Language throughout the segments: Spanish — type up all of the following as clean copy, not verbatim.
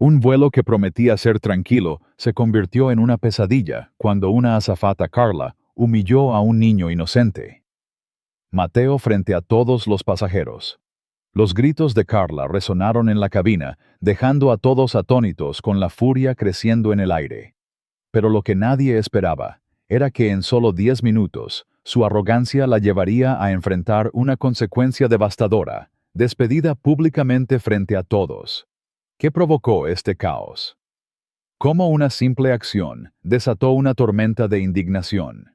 Un vuelo que prometía ser tranquilo se convirtió en una pesadilla cuando una azafata Carla humilló a un niño inocente. Mateo frente a todos los pasajeros. Los gritos de Carla resonaron en la cabina, dejando a todos atónitos con la furia creciendo en el aire. Pero lo que nadie esperaba era que en solo 10 minutos, su arrogancia la llevaría a enfrentar una consecuencia devastadora, despedida públicamente frente a todos. ¿Qué provocó este caos? Cómo una simple acción desató una tormenta de indignación.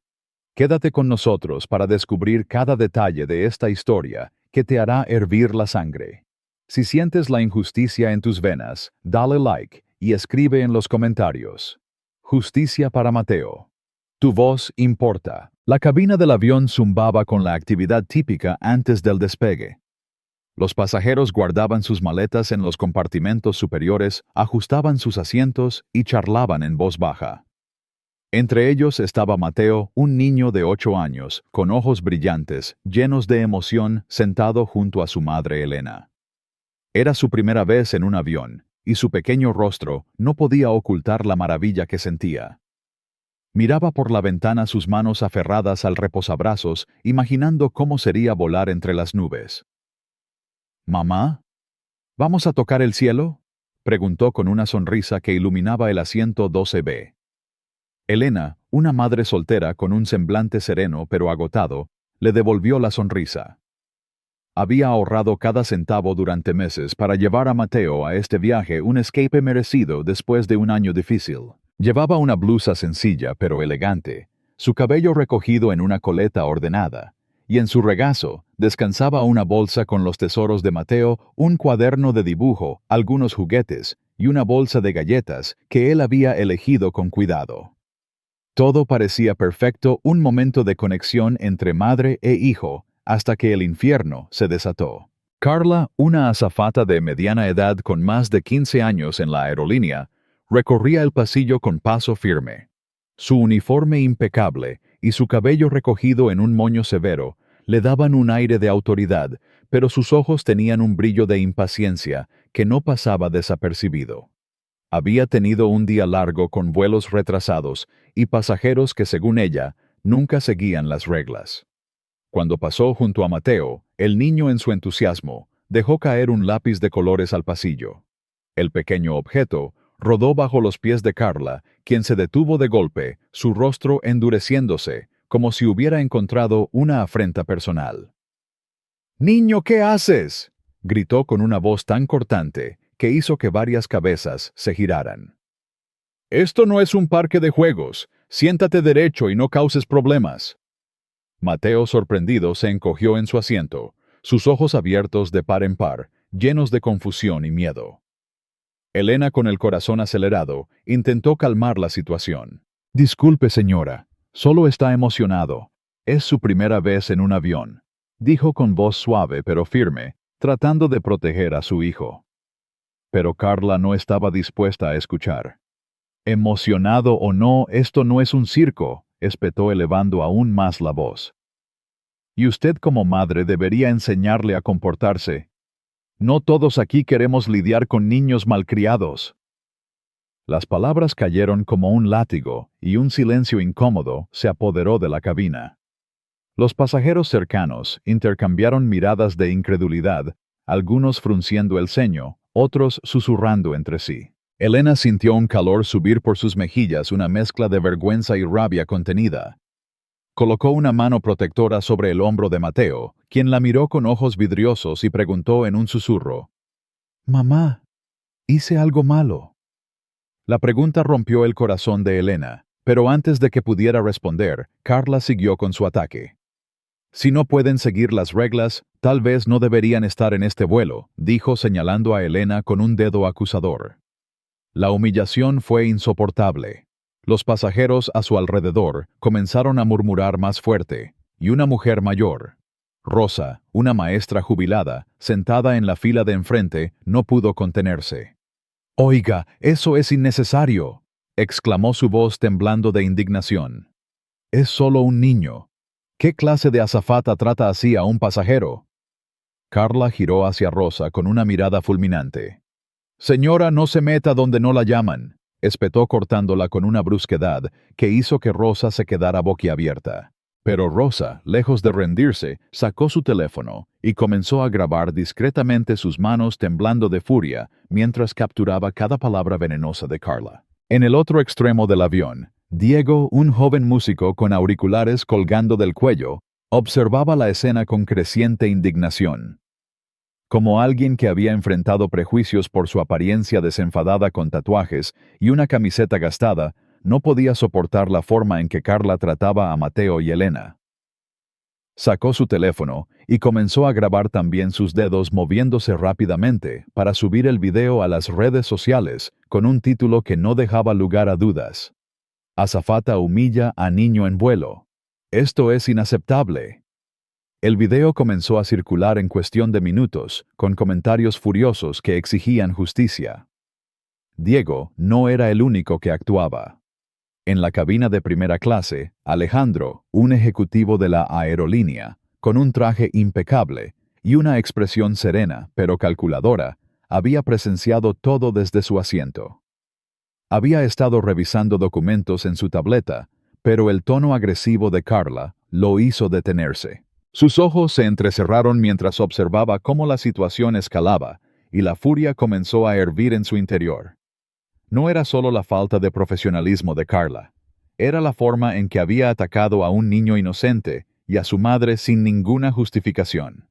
Quédate con nosotros para descubrir cada detalle de esta historia que te hará hervir la sangre. Si sientes la injusticia en tus venas, dale like y escribe en los comentarios. Justicia para Mateo. Tu voz importa. La cabina del avión zumbaba con la actividad típica antes del despegue. Los pasajeros guardaban sus maletas en los compartimentos superiores, ajustaban sus asientos y charlaban en voz baja. Entre ellos estaba Mateo, un niño de 8 años, con ojos brillantes, llenos de emoción, sentado junto a su madre Elena. Era su primera vez en un avión, y su pequeño rostro no podía ocultar la maravilla que sentía. Miraba por la ventana sus manos aferradas al reposabrazos, imaginando cómo sería volar entre las nubes. «¿Mamá? ¿Vamos a tocar el cielo?», preguntó con una sonrisa que iluminaba el asiento 12B. Elena, una madre soltera con un semblante sereno pero agotado, le devolvió la sonrisa. Había ahorrado cada centavo durante meses para llevar a Mateo a este viaje, un escape merecido después de un año difícil. Llevaba una blusa sencilla pero elegante, su cabello recogido en una coleta ordenada, y en su regazo descansaba una bolsa con los tesoros de Mateo, un cuaderno de dibujo, algunos juguetes y una bolsa de galletas que él había elegido con cuidado. Todo parecía perfecto, un momento de conexión entre madre e hijo, hasta que el infierno se desató. Carla, una azafata de mediana edad con más de 15 años en la aerolínea, recorría el pasillo con paso firme. Su uniforme impecable y su cabello recogido en un moño severo le daban un aire de autoridad, pero sus ojos tenían un brillo de impaciencia que no pasaba desapercibido. Había tenido un día largo con vuelos retrasados y pasajeros que, según ella, nunca seguían las reglas. Cuando pasó junto a Mateo, el niño en su entusiasmo dejó caer un lápiz de colores al pasillo. El pequeño objeto rodó bajo los pies de Carla, quien se detuvo de golpe, su rostro endureciéndose, como si hubiera encontrado una afrenta personal. «¡Niño, qué haces!», gritó con una voz tan cortante que hizo que varias cabezas se giraran. «Esto no es un parque de juegos. Siéntate derecho y no causes problemas». Mateo, sorprendido, se encogió en su asiento, sus ojos abiertos de par en par, llenos de confusión y miedo. Elena, con el corazón acelerado, intentó calmar la situación. «Disculpe, señora, solo está emocionado. Es su primera vez en un avión», dijo con voz suave pero firme, tratando de proteger a su hijo. Pero Carla no estaba dispuesta a escuchar. «Emocionado o no, esto no es un circo», espetó elevando aún más la voz. «Y usted como madre debería enseñarle a comportarse. No todos aquí queremos lidiar con niños malcriados». Las palabras cayeron como un látigo y un silencio incómodo se apoderó de la cabina. Los pasajeros cercanos intercambiaron miradas de incredulidad, algunos frunciendo el ceño, otros susurrando entre sí. Elena sintió un calor subir por sus mejillas, una mezcla de vergüenza y rabia contenida. Colocó una mano protectora sobre el hombro de Mateo, quien la miró con ojos vidriosos y preguntó en un susurro: «Mamá, ¿hice algo malo?». La pregunta rompió el corazón de Elena, pero antes de que pudiera responder, Carla siguió con su ataque. «Si no pueden seguir las reglas, tal vez no deberían estar en este vuelo», dijo señalando a Elena con un dedo acusador. La humillación fue insoportable. Los pasajeros a su alrededor comenzaron a murmurar más fuerte, y una mujer mayor, Rosa, una maestra jubilada, sentada en la fila de enfrente, no pudo contenerse. «Oiga, eso es innecesario», exclamó su voz temblando de indignación. «Es solo un niño. ¿Qué clase de azafata trata así a un pasajero?». Carla giró hacia Rosa con una mirada fulminante. Señora, no se meta donde no la llaman, espetó cortándola con una brusquedad que hizo que Rosa se quedara boquiabierta. Pero Rosa, lejos de rendirse, sacó su teléfono y comenzó a grabar discretamente, sus manos temblando de furia mientras capturaba cada palabra venenosa de Carla. En el otro extremo del avión, Diego, un joven músico con auriculares colgando del cuello, observaba la escena con creciente indignación. Como alguien que había enfrentado prejuicios por su apariencia desenfadada con tatuajes y una camiseta gastada, no podía soportar la forma en que Carla trataba a Mateo y Elena. Sacó su teléfono y comenzó a grabar también, sus dedos moviéndose rápidamente para subir el video a las redes sociales con un título que no dejaba lugar a dudas. Azafata humilla a niño en vuelo. Esto es inaceptable. El video comenzó a circular en cuestión de minutos, con comentarios furiosos que exigían justicia. Diego no era el único que actuaba. En la cabina de primera clase, Alejandro, un ejecutivo de la aerolínea, con un traje impecable y una expresión serena pero calculadora, había presenciado todo desde su asiento. Había estado revisando documentos en su tableta, pero el tono agresivo de Carla lo hizo detenerse. Sus ojos se entrecerraron mientras observaba cómo la situación escalaba, y la furia comenzó a hervir en su interior. No era solo la falta de profesionalismo de Carla, era la forma en que había atacado a un niño inocente y a su madre sin ninguna justificación.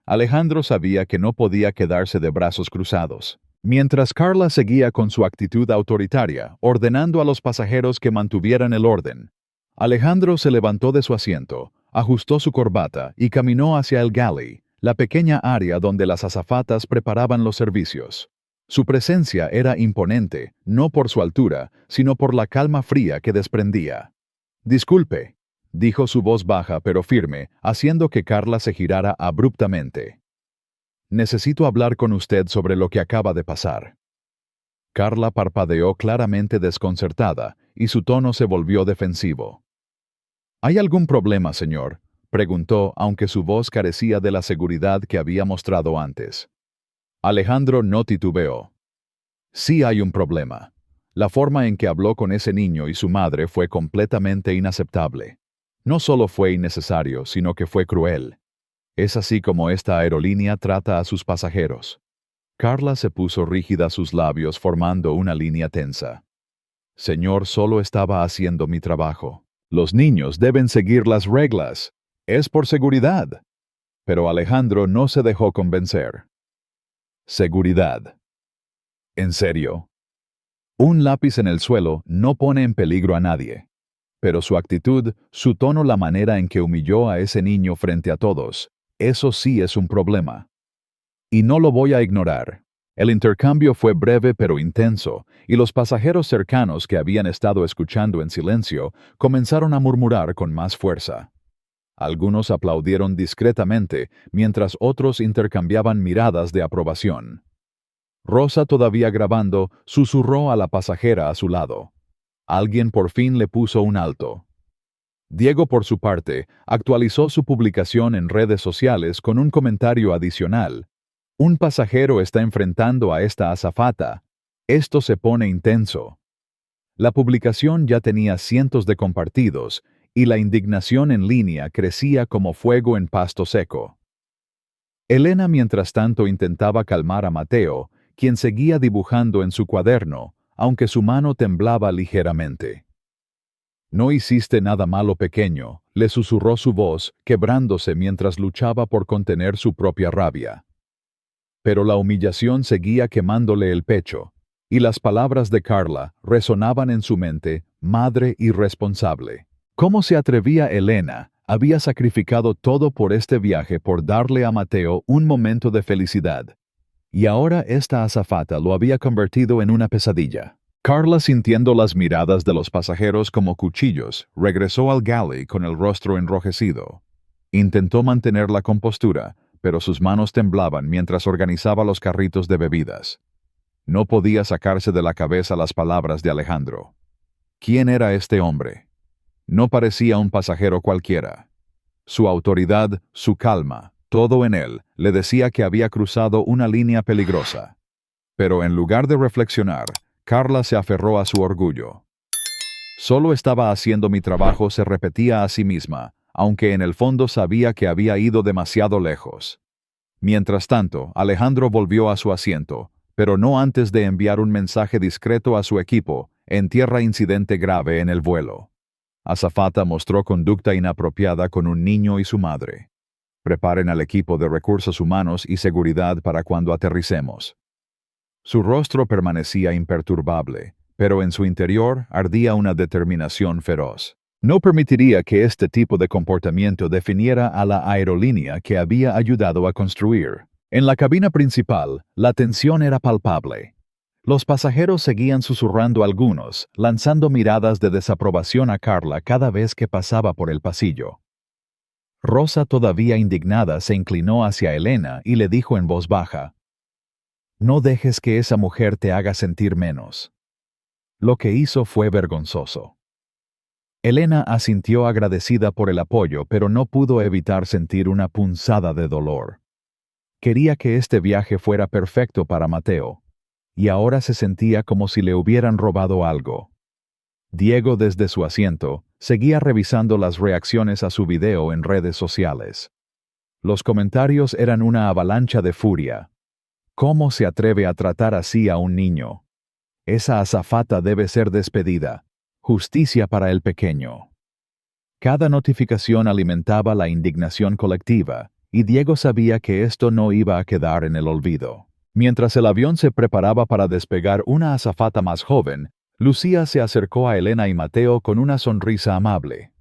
Alejandro sabía que no podía quedarse de brazos cruzados. Mientras Carla seguía con su actitud autoritaria, ordenando a los pasajeros que mantuvieran el orden, Alejandro se levantó de su asiento, ajustó su corbata y caminó hacia el galley, la pequeña área donde las azafatas preparaban los servicios. Su presencia era imponente, no por su altura, sino por la calma fría que desprendía. «Disculpe», dijo su voz baja pero firme, haciendo que Carla se girara abruptamente. «Necesito hablar con usted sobre lo que acaba de pasar». Carla parpadeó, claramente desconcertada, y su tono se volvió defensivo. «¿Hay algún problema, señor?», preguntó, aunque su voz carecía de la seguridad que había mostrado antes. Alejandro no titubeó. «Sí hay un problema. La forma en que habló con ese niño y su madre fue completamente inaceptable. No solo fue innecesario, sino que fue cruel. Es así como esta aerolínea trata a sus pasajeros». Carla se puso rígida, sus labios formando una línea tensa. «Señor, solo estaba haciendo mi trabajo. Los niños deben seguir las reglas. Es por seguridad». Pero Alejandro no se dejó convencer. «Seguridad. ¿En serio? Un lápiz en el suelo no pone en peligro a nadie. Pero su actitud, su tono, la manera en que humilló a ese niño frente a todos, eso sí es un problema. Y no lo voy a ignorar». El intercambio fue breve pero intenso, y los pasajeros cercanos que habían estado escuchando en silencio comenzaron a murmurar con más fuerza. Algunos aplaudieron discretamente, mientras otros intercambiaban miradas de aprobación. Rosa, todavía grabando, susurró a la pasajera a su lado. Alguien por fin le puso un alto. Diego, por su parte, actualizó su publicación en redes sociales con un comentario adicional. «Un pasajero está enfrentando a esta azafata. Esto se pone intenso». La publicación ya tenía cientos de compartidos, y la indignación en línea crecía como fuego en pasto seco. Elena, mientras tanto, intentaba calmar a Mateo, quien seguía dibujando en su cuaderno, aunque su mano temblaba ligeramente. «No hiciste nada malo, pequeño», le susurró su voz, quebrándose mientras luchaba por contener su propia rabia. Pero la humillación seguía quemándole el pecho, y las palabras de Carla resonaban en su mente: madre irresponsable. ¿Cómo se atrevía Elena? Había sacrificado todo por este viaje, por darle a Mateo un momento de felicidad. Y ahora esta azafata lo había convertido en una pesadilla. Carla, sintiendo las miradas de los pasajeros como cuchillos, regresó al galley con el rostro enrojecido. Intentó mantener la compostura, pero sus manos temblaban mientras organizaba los carritos de bebidas. No podía sacarse de la cabeza las palabras de Alejandro. ¿Quién era este hombre? No parecía un pasajero cualquiera. Su autoridad, su calma, todo en él, le decía que había cruzado una línea peligrosa. Pero en lugar de reflexionar, Carla se aferró a su orgullo. Solo estaba haciendo mi trabajo, se repetía a sí misma, aunque en el fondo sabía que había ido demasiado lejos. Mientras tanto, Alejandro volvió a su asiento, pero no antes de enviar un mensaje discreto a su equipo: en tierra, incidente grave en el vuelo. Azafata mostró conducta inapropiada con un niño y su madre. Preparen al equipo de recursos humanos y seguridad para cuando aterricemos. Su rostro permanecía imperturbable, pero en su interior ardía una determinación feroz. No permitiría que este tipo de comportamiento definiera a la aerolínea que había ayudado a construir. En la cabina principal, la tensión era palpable. Los pasajeros seguían susurrando, algunos lanzando miradas de desaprobación a Carla cada vez que pasaba por el pasillo. Rosa, todavía indignada, se inclinó hacia Elena y le dijo en voz baja: «No dejes que esa mujer te haga sentir menos». Lo que hizo fue vergonzoso. Elena asintió agradecida por el apoyo, pero no pudo evitar sentir una punzada de dolor. Quería que este viaje fuera perfecto para Mateo, y ahora se sentía como si le hubieran robado algo. Diego, desde su asiento, seguía revisando las reacciones a su video en redes sociales. Los comentarios eran una avalancha de furia. ¿Cómo se atreve a tratar así a un niño? Esa azafata debe ser despedida. Justicia para el pequeño. Cada notificación alimentaba la indignación colectiva, y Diego sabía que esto no iba a quedar en el olvido. Mientras el avión se preparaba para despegar, una azafata más joven, Lucía, se acercó a Elena y Mateo con una sonrisa amable.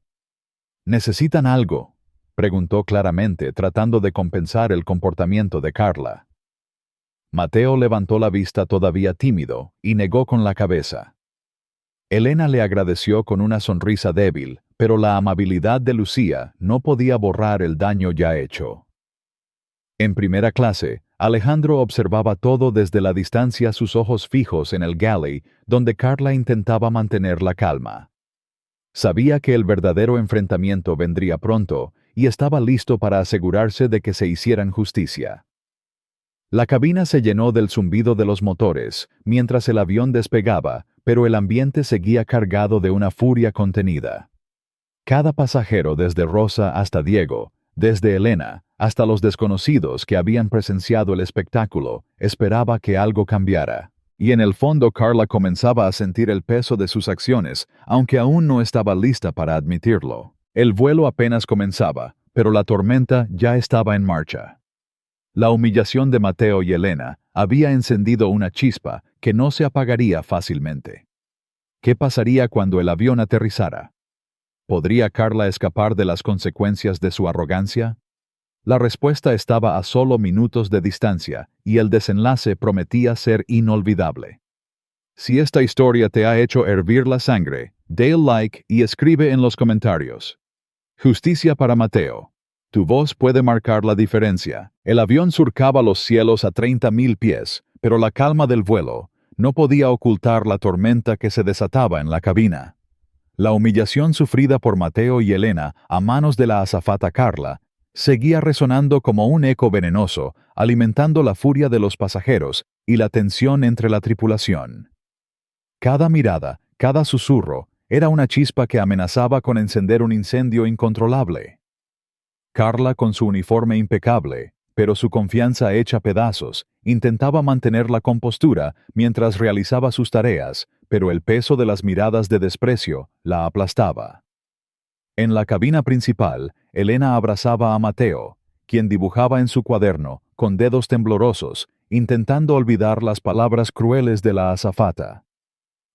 ¿Necesitan algo?, preguntó claramente, tratando de compensar el comportamiento de Carla. Mateo levantó la vista, todavía tímido, y negó con la cabeza. Elena le agradeció con una sonrisa débil, pero la amabilidad de Lucía no podía borrar el daño ya hecho. En primera clase, Alejandro observaba todo desde la distancia, sus ojos fijos en el galley, donde Carla intentaba mantener la calma. Sabía que el verdadero enfrentamiento vendría pronto, y estaba listo para asegurarse de que se hicieran justicia. La cabina se llenó del zumbido de los motores, mientras el avión despegaba, pero el ambiente seguía cargado de una furia contenida. Cada pasajero, desde Rosa hasta Diego, desde Elena hasta los desconocidos que habían presenciado el espectáculo, esperaba que algo cambiara. Y en el fondo, Carla comenzaba a sentir el peso de sus acciones, aunque aún no estaba lista para admitirlo. El vuelo apenas comenzaba, pero la tormenta ya estaba en marcha. La humillación de Mateo y Elena había encendido una chispa que no se apagaría fácilmente. ¿Qué pasaría cuando el avión aterrizara? ¿Podría Carla escapar de las consecuencias de su arrogancia? La respuesta estaba a solo minutos de distancia, y el desenlace prometía ser inolvidable. Si esta historia te ha hecho hervir la sangre, dale like y escribe en los comentarios. Justicia para Mateo. Tu voz puede marcar la diferencia. El avión surcaba los cielos a 30.000 pies, pero la calma del vuelo no podía ocultar la tormenta que se desataba en la cabina. La humillación sufrida por Mateo y Elena a manos de la azafata Carla seguía resonando como un eco venenoso, alimentando la furia de los pasajeros y la tensión entre la tripulación. Cada mirada, cada susurro, era una chispa que amenazaba con encender un incendio incontrolable. Carla, con su uniforme impecable, pero su confianza hecha pedazos, intentaba mantener la compostura mientras realizaba sus tareas, pero el peso de las miradas de desprecio la aplastaba. En la cabina principal, Elena abrazaba a Mateo, quien dibujaba en su cuaderno, con dedos temblorosos, intentando olvidar las palabras crueles de la azafata.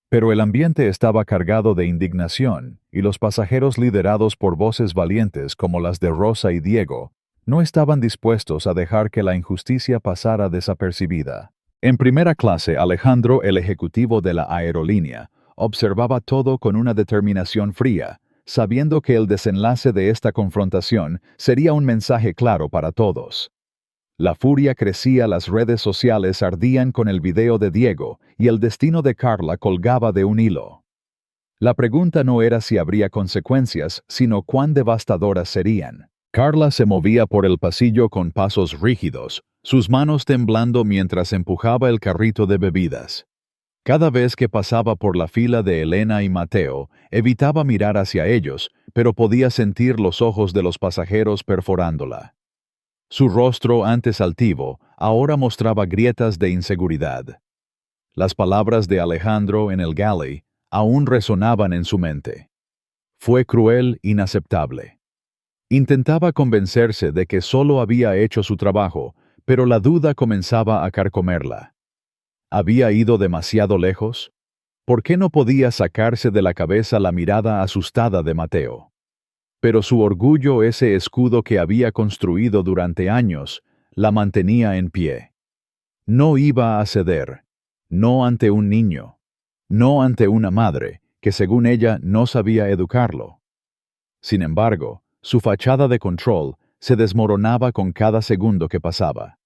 Pero el ambiente estaba cargado de indignación, y los pasajeros, liderados por voces valientes como las de Rosa y Diego, no estaban dispuestos a dejar que la injusticia pasara desapercibida. En primera clase, Alejandro, el ejecutivo de la aerolínea, observaba todo con una determinación fría, sabiendo que el desenlace de esta confrontación sería un mensaje claro para todos. La furia crecía, las redes sociales ardían con el video de Diego, y el destino de Carla colgaba de un hilo. La pregunta no era si habría consecuencias, sino cuán devastadoras serían. Carla se movía por el pasillo con pasos rígidos, sus manos temblando mientras empujaba el carrito de bebidas. Cada vez que pasaba por la fila de Elena y Mateo, evitaba mirar hacia ellos, pero podía sentir los ojos de los pasajeros perforándola. Su rostro antes altivo, ahora mostraba grietas de inseguridad. Las palabras de Alejandro en el galley aún resonaban en su mente. Fue cruel, inaceptable. Intentaba convencerse de que solo había hecho su trabajo, pero la duda comenzaba a carcomerla. ¿Había ido demasiado lejos? ¿Por qué no podía sacarse de la cabeza la mirada asustada de Mateo? Pero su orgullo, ese escudo que había construido durante años, la mantenía en pie. No iba a ceder, no ante un niño, no ante una madre, que según ella no sabía educarlo. Sin embargo, su fachada de control se desmoronaba con cada segundo que pasaba.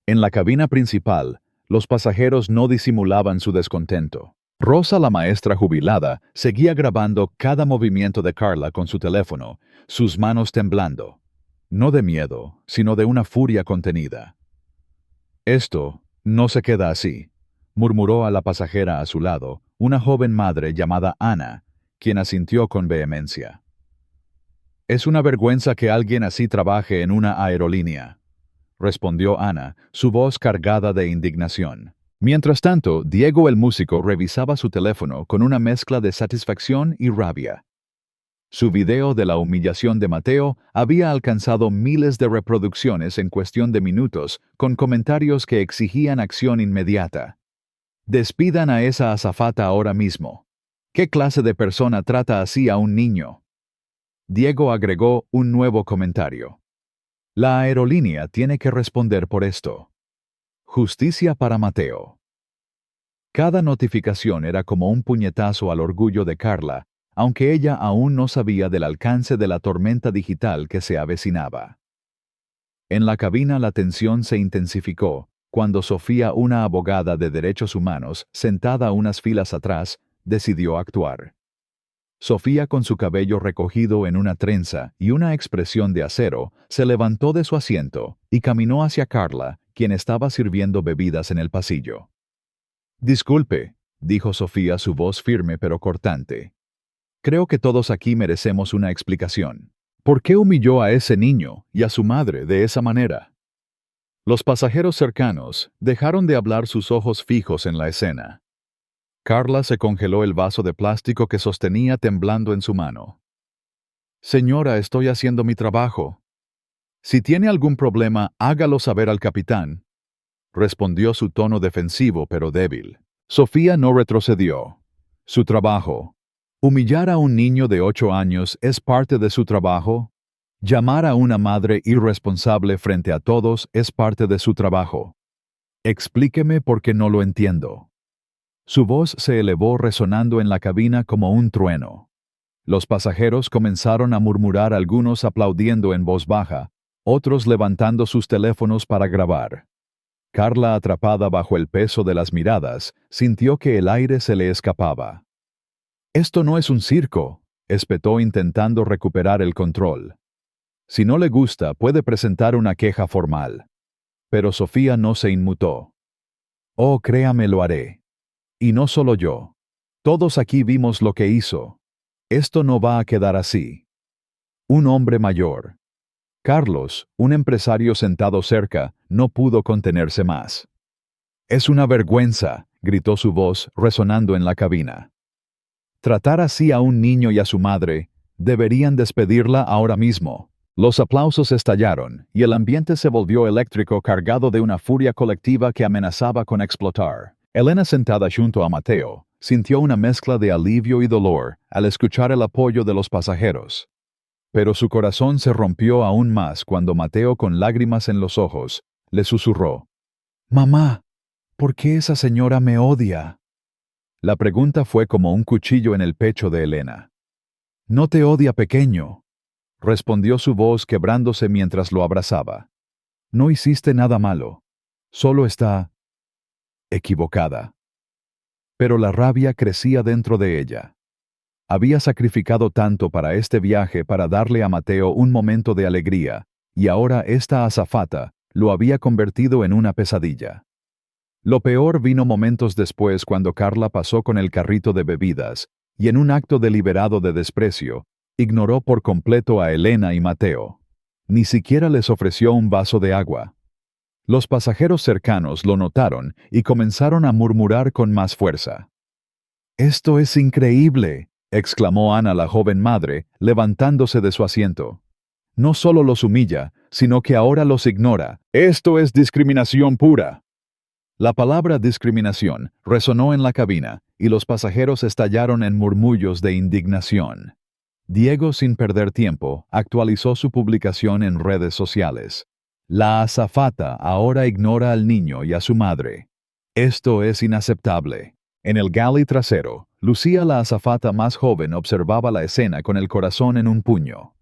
En la cabina principal, los pasajeros no disimulaban su descontento. Rosa, la maestra jubilada, seguía grabando cada movimiento de Carla con su teléfono, sus manos temblando. No de miedo, sino de una furia contenida. «Esto no se queda así», murmuró a la pasajera a su lado, una joven madre llamada Ana, quien asintió con vehemencia. «Es una vergüenza que alguien así trabaje en una aerolínea», respondió Ana, su voz cargada de indignación. Mientras tanto, Diego el músico revisaba su teléfono con una mezcla de satisfacción y rabia. Su video de la humillación de Mateo había alcanzado miles de reproducciones en cuestión de minutos, con comentarios que exigían acción inmediata. «Despidan a esa azafata ahora mismo. ¿Qué clase de persona trata así a un niño?». Diego agregó un nuevo comentario. «La aerolínea tiene que responder por esto. Justicia para Mateo». Cada notificación era como un puñetazo al orgullo de Carla, aunque ella aún no sabía del alcance de la tormenta digital que se avecinaba. En la cabina la tensión se intensificó cuando Sofía, una abogada de derechos humanos, sentada unas filas atrás, decidió actuar. Sofía, con su cabello recogido en una trenza y una expresión de acero, se levantó de su asiento y caminó hacia Carla, quien estaba sirviendo bebidas en el pasillo. «Disculpe», dijo Sofía, su voz firme pero cortante. «Creo que todos aquí merecemos una explicación. ¿Por qué humilló a ese niño y a su madre de esa manera?». Los pasajeros cercanos dejaron de hablar, sus ojos fijos en la escena. Carla se congeló el vaso de plástico que sostenía temblando en su mano. «Señora, estoy haciendo mi trabajo. Si tiene algún problema, hágalo saber al capitán», respondió su tono defensivo pero débil. Sofía no retrocedió. Su trabajo. ¿Humillar a un niño de 8 años es parte de su trabajo? ¿Llamar a una madre irresponsable frente a todos es parte de su trabajo? Explíqueme porque no lo entiendo». Su voz se elevó resonando en la cabina como un trueno. Los pasajeros comenzaron a murmurar, algunos aplaudiendo en voz baja, otros levantando sus teléfonos para grabar. Carla, atrapada bajo el peso de las miradas, sintió que el aire se le escapaba. «Esto no es un circo», espetó intentando recuperar el control. «Si no le gusta, puede presentar una queja formal». Pero Sofía no se inmutó. «Oh, créame, lo haré. Y no solo yo. Todos aquí vimos lo que hizo. Esto no va a quedar así». Un hombre mayor. Carlos, un empresario sentado cerca, no pudo contenerse más. «Es una vergüenza», gritó su voz, resonando en la cabina. «Tratar así a un niño y a su madre, deberían despedirla ahora mismo». Los aplausos estallaron, y el ambiente se volvió eléctrico, cargado de una furia colectiva que amenazaba con explotar. Elena, sentada junto a Mateo, sintió una mezcla de alivio y dolor al escuchar el apoyo de los pasajeros. Pero su corazón se rompió aún más cuando Mateo, con lágrimas en los ojos, le susurró: «Mamá, ¿por qué esa señora me odia?». La pregunta fue como un cuchillo en el pecho de Elena. «No te odia, pequeño», respondió su voz quebrándose mientras lo abrazaba. «No hiciste nada malo. Solo está equivocada». Pero la rabia crecía dentro de ella. Había sacrificado tanto para este viaje para darle a Mateo un momento de alegría, y ahora esta azafata, Lo había convertido en una pesadilla. Lo peor vino momentos después cuando Carla pasó con el carrito de bebidas y en un acto deliberado de desprecio, ignoró por completo a Elena y Mateo. Ni siquiera les ofreció un vaso de agua. Los pasajeros cercanos lo notaron y comenzaron a murmurar con más fuerza. «¡Esto es increíble!», exclamó Ana, la joven madre, levantándose de su asiento. «No solo los humilla, sino que ahora los ignora. Esto es discriminación pura». La palabra discriminación resonó en la cabina y los pasajeros estallaron en murmullos de indignación. Diego, sin perder tiempo, actualizó su publicación en redes sociales. La azafata ahora ignora al niño y a su madre. Esto es inaceptable. En el galley trasero, Lucía, la azafata más joven, observaba la escena con el corazón en un puño.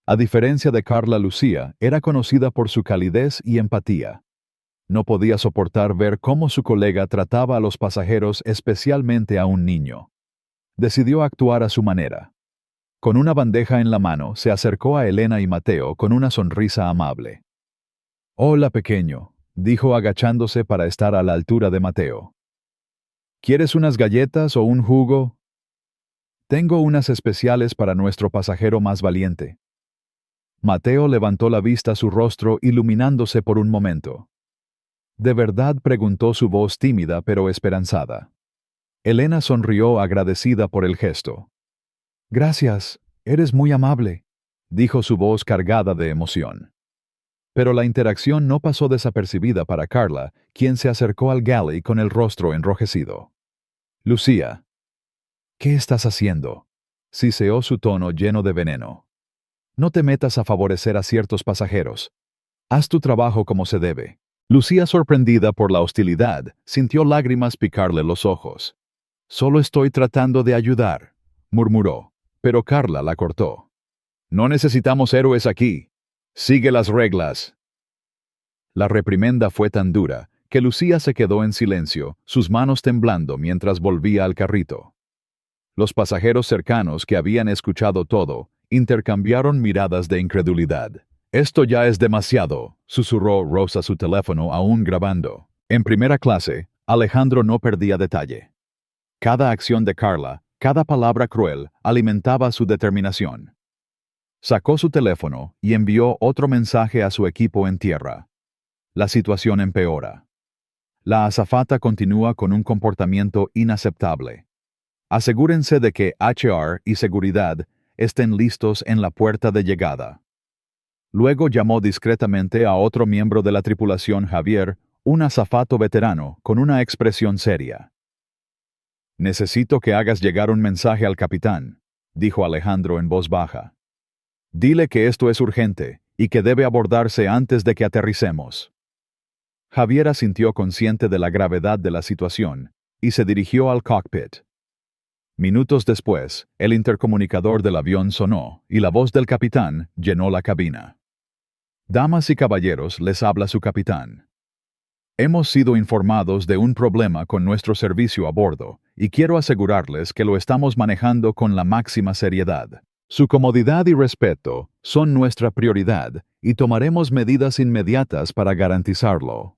A diferencia de Carla, Lucía era conocida por su calidez y empatía. No podía soportar ver cómo su colega trataba a los pasajeros, especialmente a un niño. Decidió actuar a su manera. Con una bandeja en la mano, se acercó a Elena y Mateo con una sonrisa amable. «Hola, pequeño», dijo agachándose para estar a la altura de Mateo. «¿Quieres unas galletas o un jugo? Tengo unas especiales para nuestro pasajero más valiente». Mateo levantó la vista, su rostro iluminándose por un momento. «¿De verdad?», preguntó, su voz tímida pero esperanzada. Elena sonrió agradecida por el gesto. «Gracias, eres muy amable», dijo, su voz cargada de emoción. Pero la interacción no pasó desapercibida para Carla, quien se acercó al galley con el rostro enrojecido. «Lucía, ¿qué estás haciendo?», siseó, su tono lleno de veneno. «No te metas a favorecer a ciertos pasajeros. Haz tu trabajo como se debe». Lucía, sorprendida por la hostilidad, sintió lágrimas picarle los ojos. «Solo estoy tratando de ayudar», murmuró, pero Carla la cortó. «No necesitamos héroes aquí. Sigue las reglas». La reprimenda fue tan dura que Lucía se quedó en silencio, sus manos temblando mientras volvía al carrito. Los pasajeros cercanos, que habían escuchado todo, intercambiaron miradas de incredulidad. «Esto ya es demasiado», susurró Rosa, su teléfono aún grabando. En primera clase, Alejandro no perdía detalle. Cada acción de Carla, cada palabra cruel, alimentaba su determinación. Sacó su teléfono y envió otro mensaje a su equipo en tierra. La situación empeora. La azafata continúa con un comportamiento inaceptable. Asegúrense de que HR y seguridad estén listos en la puerta de llegada. Luego llamó discretamente a otro miembro de la tripulación, Javier, un azafato veterano, con una expresión seria. «Necesito que hagas llegar un mensaje al capitán», dijo Alejandro en voz baja. «Dile que esto es urgente y que debe abordarse antes de que aterricemos». Javier asintió, consciente de la gravedad de la situación, y se dirigió al cockpit. Minutos después, el intercomunicador del avión sonó y la voz del capitán llenó la cabina. «Damas y caballeros, les habla su capitán. Hemos sido informados de un problema con nuestro servicio a bordo, y quiero asegurarles que lo estamos manejando con la máxima seriedad. Su comodidad y respeto son nuestra prioridad, y tomaremos medidas inmediatas para garantizarlo».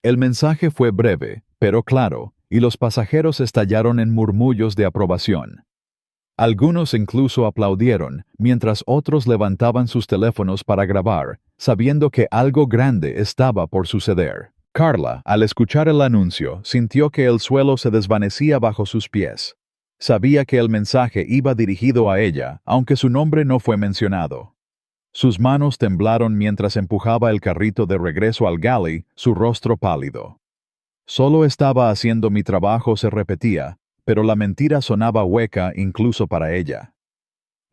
El mensaje fue breve, pero claro, y los pasajeros estallaron en murmullos de aprobación. Algunos incluso aplaudieron, mientras otros levantaban sus teléfonos para grabar, sabiendo que algo grande estaba por suceder. Carla, al escuchar el anuncio, sintió que el suelo se desvanecía bajo sus pies. Sabía que el mensaje iba dirigido a ella, aunque su nombre no fue mencionado. Sus manos temblaron mientras empujaba el carrito de regreso al galley, su rostro pálido. «Solo estaba haciendo mi trabajo», se repetía, pero la mentira sonaba hueca incluso para ella.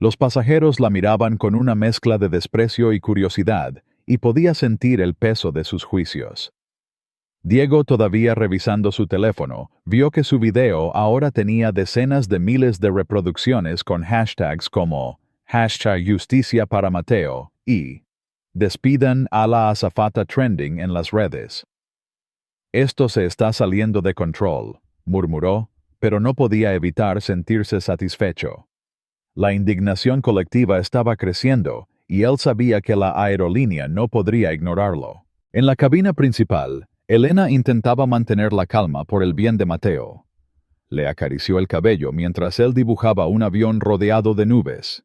Los pasajeros la miraban con una mezcla de desprecio y curiosidad, y podía sentir el peso de sus juicios. Diego, todavía revisando su teléfono, vio que su video ahora tenía decenas de miles de reproducciones con hashtags como #Justicia para Mateo y «Despidan a la azafata» trending en las redes. «Esto se está saliendo de control», murmuró, pero no podía evitar sentirse satisfecho. La indignación colectiva estaba creciendo, y él sabía que la aerolínea no podría ignorarlo. En la cabina principal, Elena intentaba mantener la calma por el bien de Mateo. Le acarició el cabello mientras él dibujaba un avión rodeado de nubes.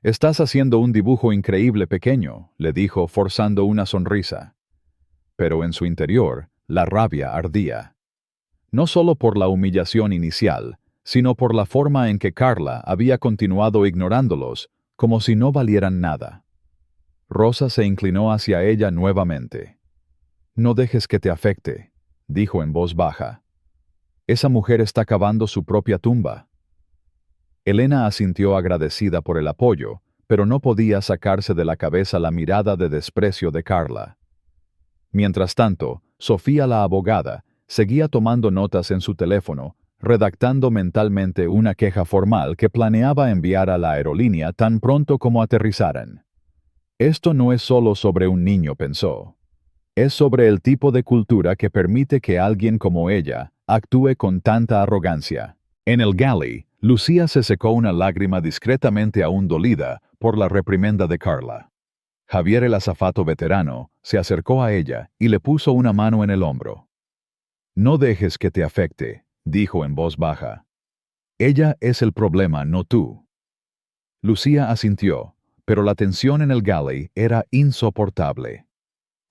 «Estás haciendo un dibujo increíble pequeño», le dijo forzando una sonrisa. Pero en su interior, la rabia ardía. No solo por la humillación inicial, sino por la forma en que Carla había continuado ignorándolos, como si no valieran nada. Rosa se inclinó hacia ella nuevamente. «No dejes que te afecte», dijo en voz baja. «Esa mujer está cavando su propia tumba». Elena asintió agradecida por el apoyo, pero no podía sacarse de la cabeza la mirada de desprecio de Carla. Mientras tanto, Sofía la abogada seguía tomando notas en su teléfono, redactando mentalmente una queja formal que planeaba enviar a la aerolínea tan pronto como aterrizaran. Esto no es solo sobre un niño, pensó. Es sobre el tipo de cultura que permite que alguien como ella actúe con tanta arrogancia. En el galley, Lucía se secó una lágrima discretamente aún dolida por la reprimenda de Carla. Javier, el azafato veterano, se acercó a ella y le puso una mano en el hombro. «No dejes que te afecte», dijo en voz baja. «Ella es el problema, no tú». Lucía asintió, pero la tensión en el galley era insoportable.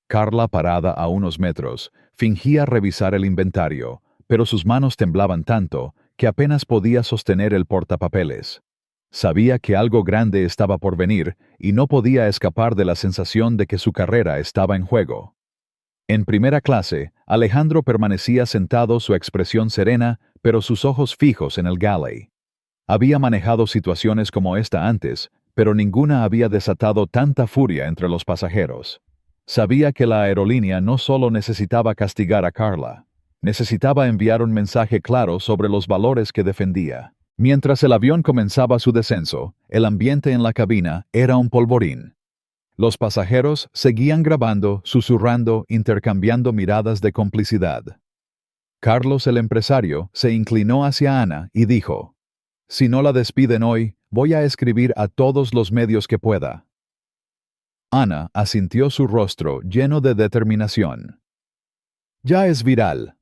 Carla, parada a unos metros, fingía revisar el inventario, pero sus manos temblaban tanto que apenas podía sostener el portapapeles. Sabía que algo grande estaba por venir y no podía escapar de la sensación de que su carrera estaba en juego. En primera clase, Alejandro permanecía sentado, su expresión serena, pero sus ojos fijos en el galley. Había manejado situaciones como esta antes, pero ninguna había desatado tanta furia entre los pasajeros. Sabía que la aerolínea no solo necesitaba castigar a Carla, necesitaba enviar un mensaje claro sobre los valores que defendía. Mientras el avión comenzaba su descenso, el ambiente en la cabina era un polvorín. Los pasajeros seguían grabando, susurrando, intercambiando miradas de complicidad. Carlos, el empresario, se inclinó hacia Ana y dijo: «Si no la despiden hoy, voy a escribir a todos los medios que pueda». Ana asintió, su rostro lleno de determinación. «Ya es viral»,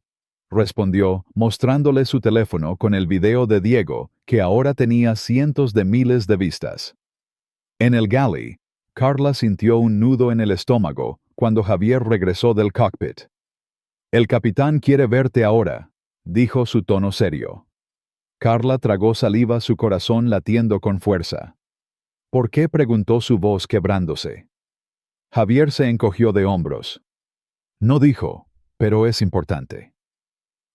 respondió, mostrándole su teléfono con el video de Diego, que ahora tenía cientos de miles de vistas. En el galley, Carla sintió un nudo en el estómago cuando Javier regresó del cockpit. «El capitán quiere verte ahora», dijo su tono serio. Carla tragó saliva, su corazón latiendo con fuerza. «¿Por qué?», preguntó, su voz quebrándose. Javier se encogió de hombros. No dijo, pero es importante.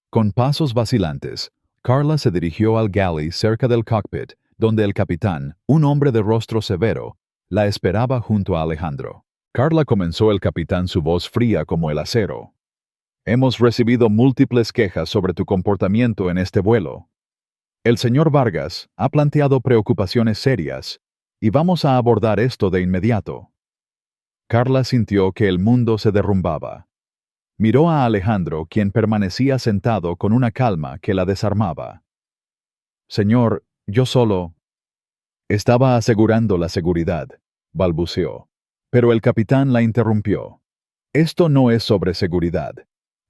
Con pasos vacilantes, Carla se dirigió al galley cerca del cockpit, donde el capitán, un hombre de rostro severo, la esperaba junto a Alejandro. «Carla», comenzó el capitán, su voz fría como el acero. «Hemos recibido múltiples quejas sobre tu comportamiento en este vuelo. El señor Vargas ha planteado preocupaciones serias, y vamos a abordar esto de inmediato». Carla sintió que el mundo se derrumbaba. Miró a Alejandro, quien permanecía sentado con una calma que la desarmaba. «Señor, yo solo...». «Estaba asegurando la seguridad», balbuceó. Pero el capitán la interrumpió. «Esto no es sobre seguridad.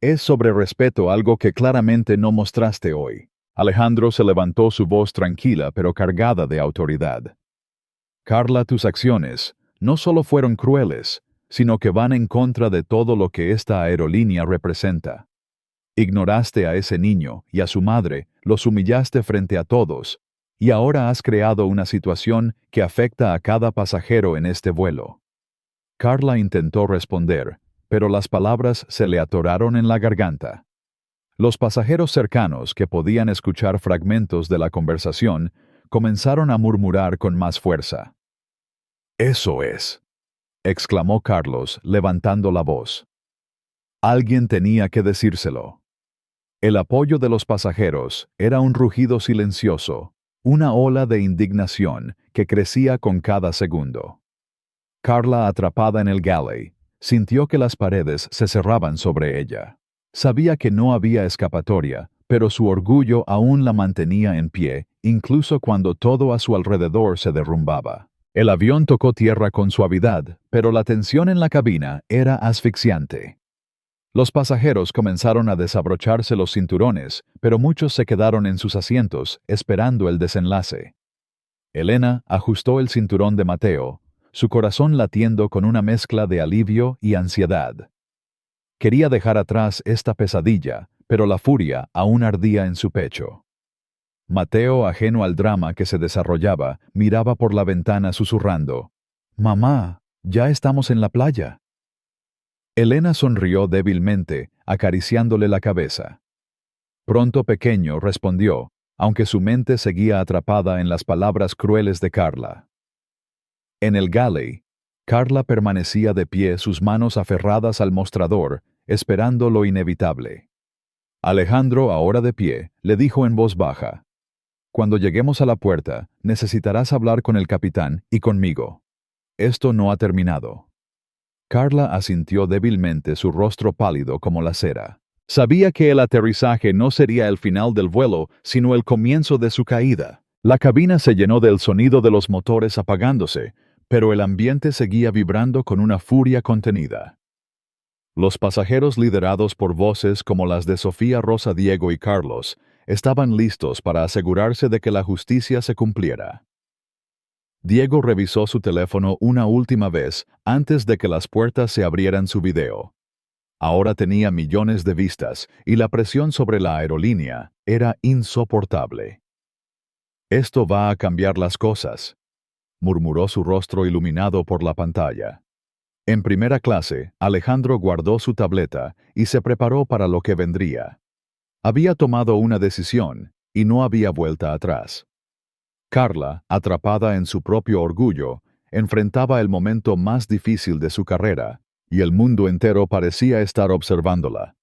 Es sobre respeto, algo que claramente no mostraste hoy». Alejandro se levantó, su voz tranquila pero cargada de autoridad. «Carla, tus acciones no solo fueron crueles, sino que van en contra de todo lo que esta aerolínea representa. Ignoraste a ese niño y a su madre, los humillaste frente a todos, y ahora has creado una situación que afecta a cada pasajero en este vuelo». Carla intentó responder, pero las palabras se le atoraron en la garganta. Los pasajeros cercanos, que podían escuchar fragmentos de la conversación, comenzaron a murmurar con más fuerza. «Eso es», exclamó Carlos, levantando la voz. Alguien tenía que decírselo. El apoyo de los pasajeros era un rugido silencioso, una ola de indignación que crecía con cada segundo. Carla, atrapada en el galley, sintió que las paredes se cerraban sobre ella. Sabía que no había escapatoria, pero su orgullo aún la mantenía en pie, incluso cuando todo a su alrededor se derrumbaba. El avión tocó tierra con suavidad, pero la tensión en la cabina era asfixiante. Los pasajeros comenzaron a desabrocharse los cinturones, pero muchos se quedaron en sus asientos, esperando el desenlace. Elena ajustó el cinturón de Mateo, su corazón latiendo con una mezcla de alivio y ansiedad. Quería dejar atrás esta pesadilla, pero la furia aún ardía en su pecho. Mateo, ajeno al drama que se desarrollaba, miraba por la ventana susurrando: «Mamá, ya estamos en la playa». Elena sonrió débilmente, acariciándole la cabeza. Pronto Pequeño respondió, aunque su mente seguía atrapada en las palabras crueles de Carla. En el galley, Carla permanecía de pie, sus manos aferradas al mostrador, esperando lo inevitable. Alejandro, ahora de pie, le dijo en voz baja: «Cuando lleguemos a la puerta, necesitarás hablar con el capitán y conmigo. Esto no ha terminado». Carla asintió débilmente, su rostro pálido como la cera. Sabía que el aterrizaje no sería el final del vuelo, sino el comienzo de su caída. La cabina se llenó del sonido de los motores apagándose, pero el ambiente seguía vibrando con una furia contenida. Los pasajeros, liderados por voces como las de Sofía, Rosa, Diego y Carlos, estaban listos para asegurarse de que la justicia se cumpliera. Diego revisó su teléfono una última vez antes de que las puertas se abrieran su video. Ahora tenía millones de vistas y la presión sobre la aerolínea era insoportable. «Esto va a cambiar las cosas», murmuró su rostro iluminado por la pantalla. En primera clase, Alejandro guardó su tableta y se preparó para lo que vendría. Había tomado una decisión y no había vuelta atrás. Carla, atrapada en su propio orgullo, enfrentaba el momento más difícil de su carrera, y el mundo entero parecía estar observándola.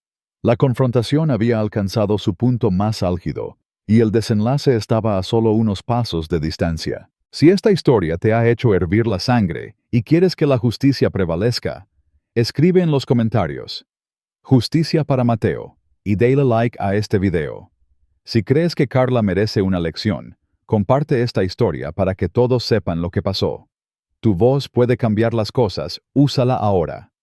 La confrontación había alcanzado su punto más álgido, y el desenlace estaba a solo unos pasos de distancia. Si esta historia te ha hecho hervir la sangre y quieres que la justicia prevalezca, escribe en los comentarios «Justicia para Mateo» y dale like a este video. Si crees que Carla merece una lección, comparte esta historia para que todos sepan lo que pasó. Tu voz puede cambiar las cosas, úsala ahora.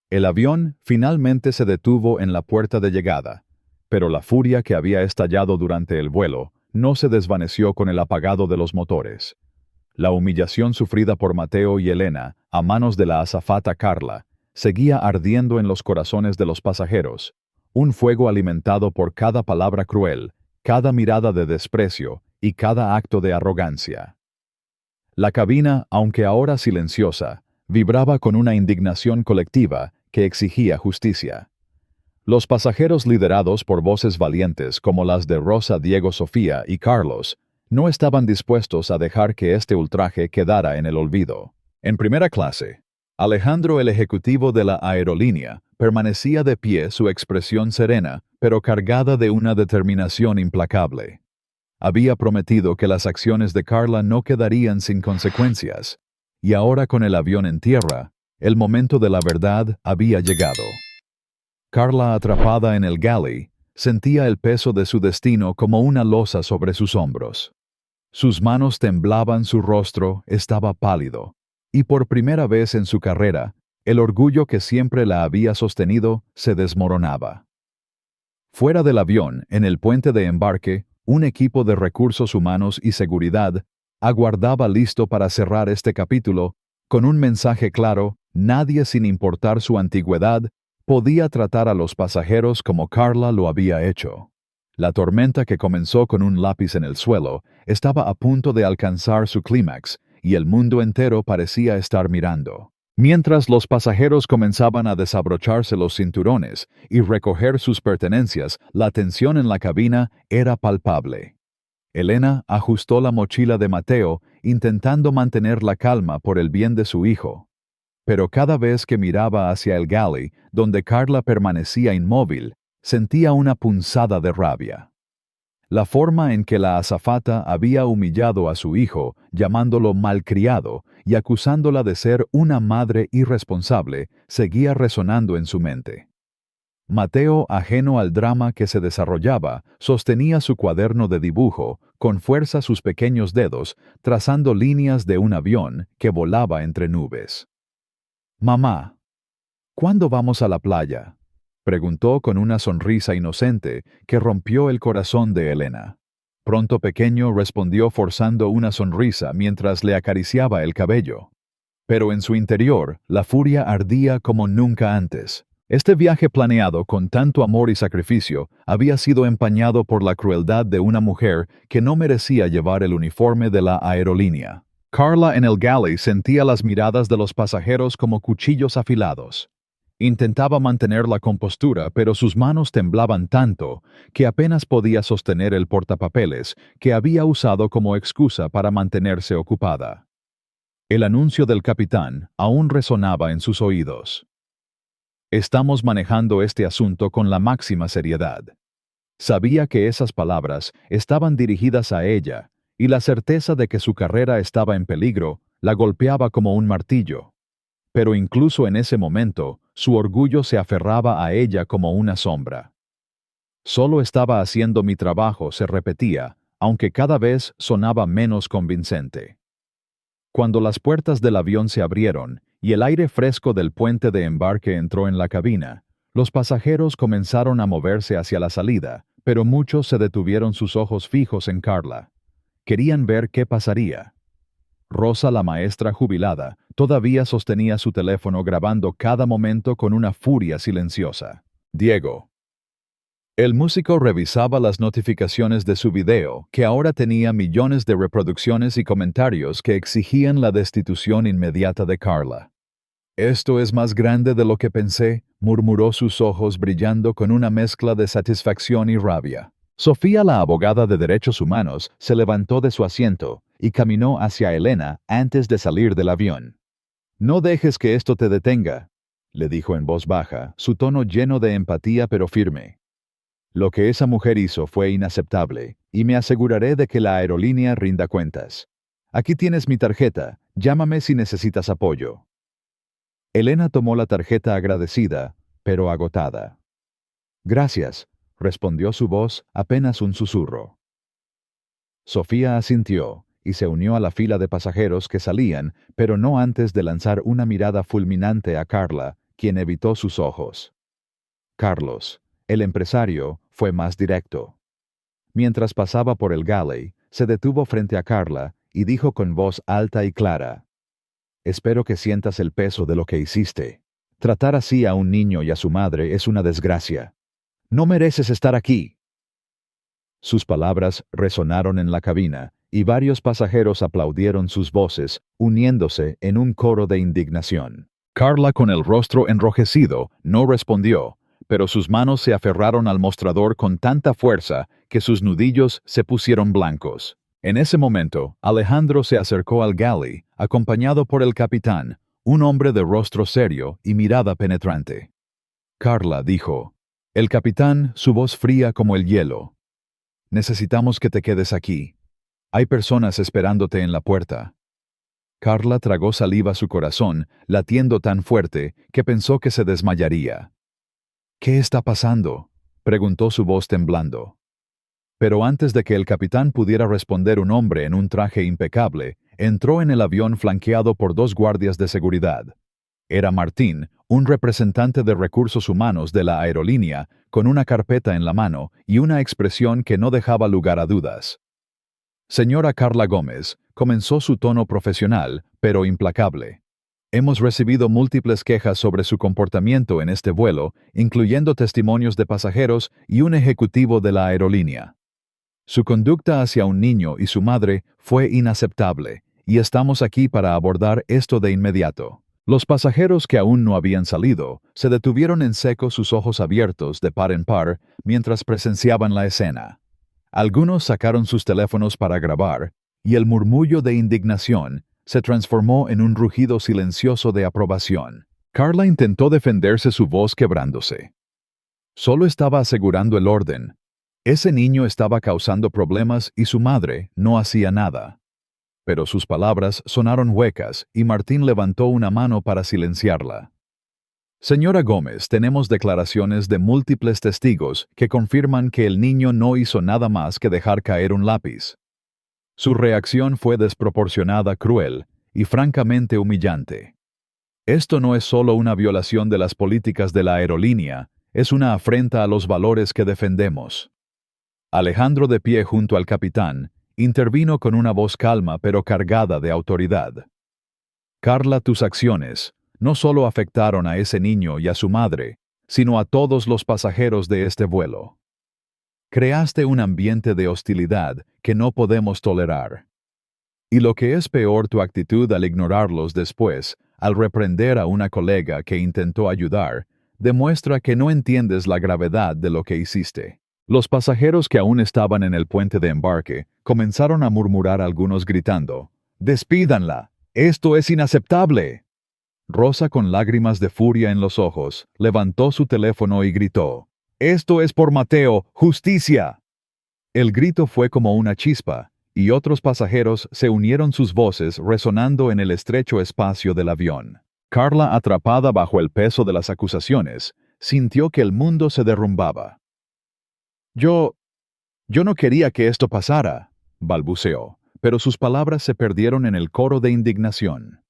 El avión finalmente se detuvo en la puerta de llegada, pero la furia que había estallado durante el vuelo no se desvaneció con el apagado de los motores. La humillación sufrida por Mateo y Elena, a manos de la azafata Carla, seguía ardiendo en los corazones de los pasajeros, un fuego alimentado por cada palabra cruel, cada mirada de desprecio y cada acto de arrogancia. La cabina, aunque ahora silenciosa, vibraba con una indignación colectiva que exigía justicia. Los pasajeros, liderados por voces valientes como las de Rosa, Diego, Sofía y Carlos, no estaban dispuestos a dejar que este ultraje quedara en el olvido. En primera clase, Alejandro, el ejecutivo de la aerolínea, permanecía de pie, su expresión serena, pero cargada de una determinación implacable. Había prometido que las acciones de Carla no quedarían sin consecuencias, y ahora, con el avión en tierra, el momento de la verdad había llegado. Carla, atrapada en el galley, sentía el peso de su destino como una losa sobre sus hombros. Sus manos temblaban, su rostro estaba pálido, y por primera vez en su carrera, el orgullo que siempre la había sostenido se desmoronaba. Fuera del avión, en el puente de embarque, un equipo de recursos humanos y seguridad aguardaba listo para cerrar este capítulo con un mensaje claro: nadie, sin importar su antigüedad, podía tratar a los pasajeros como Carla lo había hecho. La tormenta, que comenzó con un lápiz en el suelo, estaba a punto de alcanzar su clímax, y el mundo entero parecía estar mirando. Mientras los pasajeros comenzaban a desabrocharse los cinturones y recoger sus pertenencias, la tensión en la cabina era palpable. Elena ajustó la mochila de Mateo, intentando mantener la calma por el bien de su hijo. Pero cada vez que miraba hacia el galley, donde Carla permanecía inmóvil, sentía una punzada de rabia. La forma en que la azafata había humillado a su hijo, llamándolo malcriado y acusándola de ser una madre irresponsable, seguía resonando en su mente. Mateo, ajeno al drama que se desarrollaba, sostenía su cuaderno de dibujo, con fuerza sus pequeños dedos, trazando líneas de un avión que volaba entre nubes. «Mamá, ¿cuándo vamos a la playa?», preguntó con una sonrisa inocente que rompió el corazón de Elena. Pronto Pequeño respondió forzando una sonrisa mientras le acariciaba el cabello. Pero en su interior, la furia ardía como nunca antes. Este viaje planeado con tanto amor y sacrificio había sido empañado por la crueldad de una mujer que no merecía llevar el uniforme de la aerolínea. Carla en el galley sentía las miradas de los pasajeros como cuchillos afilados. Intentaba mantener la compostura, pero sus manos temblaban tanto que apenas podía sostener el portapapeles que había usado como excusa para mantenerse ocupada. El anuncio del capitán aún resonaba en sus oídos. «Estamos manejando este asunto con la máxima seriedad». Sabía que esas palabras estaban dirigidas a ella, y la certeza de que su carrera estaba en peligro la golpeaba como un martillo. Pero incluso en ese momento, su orgullo se aferraba a ella como una sombra. «Solo estaba haciendo mi trabajo», se repetía, aunque cada vez sonaba menos convincente. Cuando las puertas del avión se abrieron y el aire fresco del puente de embarque entró en la cabina, los pasajeros comenzaron a moverse hacia la salida, pero muchos se detuvieron sus ojos fijos en Carla. Querían ver qué pasaría. Rosa, la maestra jubilada, todavía sostenía su teléfono grabando cada momento con una furia silenciosa. Diego. El músico revisaba las notificaciones de su video, que ahora tenía millones de reproducciones y comentarios que exigían la destitución inmediata de Carla. «Esto es más grande de lo que pensé», murmuró, sus ojos brillando con una mezcla de satisfacción y rabia. Sofía, la abogada de derechos humanos, se levantó de su asiento y caminó hacia Elena antes de salir del avión. «No dejes que esto te detenga», le dijo en voz baja, su tono lleno de empatía pero firme. «Lo que esa mujer hizo fue inaceptable, y me aseguraré de que la aerolínea rinda cuentas. Aquí tienes mi tarjeta, llámame si necesitas apoyo». Elena tomó la tarjeta agradecida, pero agotada. «Gracias», respondió su voz apenas un susurro. Sofía asintió y se unió a la fila de pasajeros que salían, pero no antes de lanzar una mirada fulminante a Carla, quien evitó sus ojos. Carlos, el empresario, fue más directo. Mientras pasaba por el galley, se detuvo frente a Carla y dijo con voz alta y clara: «Espero que sientas el peso de lo que hiciste. Tratar así a un niño y a su madre es una desgracia. No mereces estar aquí». Sus palabras resonaron en la cabina, y varios pasajeros aplaudieron sus voces, uniéndose en un coro de indignación. Carla, con el rostro enrojecido, no respondió, pero sus manos se aferraron al mostrador con tanta fuerza que sus nudillos se pusieron blancos. En ese momento, Alejandro se acercó al galley, acompañado por el capitán, un hombre de rostro serio y mirada penetrante. «Carla», dijo. El capitán, su voz fría como el hielo: «Necesitamos que te quedes aquí. Hay personas esperándote en la puerta». Carla tragó saliva a su corazón, latiendo tan fuerte que pensó que se desmayaría. «¿Qué está pasando?», preguntó su voz temblando. Pero antes de que el capitán pudiera responder, un hombre en un traje impecable entró en el avión flanqueado por 2 guardias de seguridad. Era Martín, un representante de recursos humanos de la aerolínea, con una carpeta en la mano y una expresión que no dejaba lugar a dudas. «Señora Carla Gómez», comenzó su tono profesional, pero implacable. «Hemos recibido múltiples quejas sobre su comportamiento en este vuelo, incluyendo testimonios de pasajeros y un ejecutivo de la aerolínea. Su conducta hacia un niño y su madre fue inaceptable, y estamos aquí para abordar esto de inmediato». Los pasajeros, que aún no habían salido, se detuvieron en seco, sus ojos abiertos de par en par, mientras presenciaban la escena. Algunos sacaron sus teléfonos para grabar, y el murmullo de indignación se transformó en un rugido silencioso de aprobación. Carla intentó defenderse, su voz quebrándose. Solo estaba asegurando el orden. Ese niño estaba causando problemas y su madre no hacía nada. Pero sus palabras sonaron huecas y Martín levantó una mano para silenciarla. Señora Gómez, tenemos declaraciones de múltiples testigos que confirman que el niño no hizo nada más que dejar caer un lápiz. Su reacción fue desproporcionada, cruel y francamente humillante. Esto no es solo una violación de las políticas de la aerolínea, es una afrenta a los valores que defendemos. Alejandro, de pie junto al capitán, intervino con una voz calma pero cargada de autoridad. Carla, tus acciones no solo afectaron a ese niño y a su madre, sino a todos los pasajeros de este vuelo. Creaste un ambiente de hostilidad que no podemos tolerar. Y lo que es peor, tu actitud al ignorarlos después, al reprender a una colega que intentó ayudar, demuestra que no entiendes la gravedad de lo que hiciste. Los pasajeros que aún estaban en el puente de embarque comenzaron a murmurar, algunos gritando: «¡Despídanla! ¡Esto es inaceptable!». Rosa, con lágrimas de furia en los ojos, levantó su teléfono y gritó: «¡Esto es por Mateo! ¡Justicia!». El grito fue como una chispa, y otros pasajeros se unieron, sus voces resonando en el estrecho espacio del avión. Carla, atrapada bajo el peso de las acusaciones, sintió que el mundo se derrumbaba. Yo no quería que esto pasara», balbuceó, pero sus palabras se perdieron en el coro de indignación.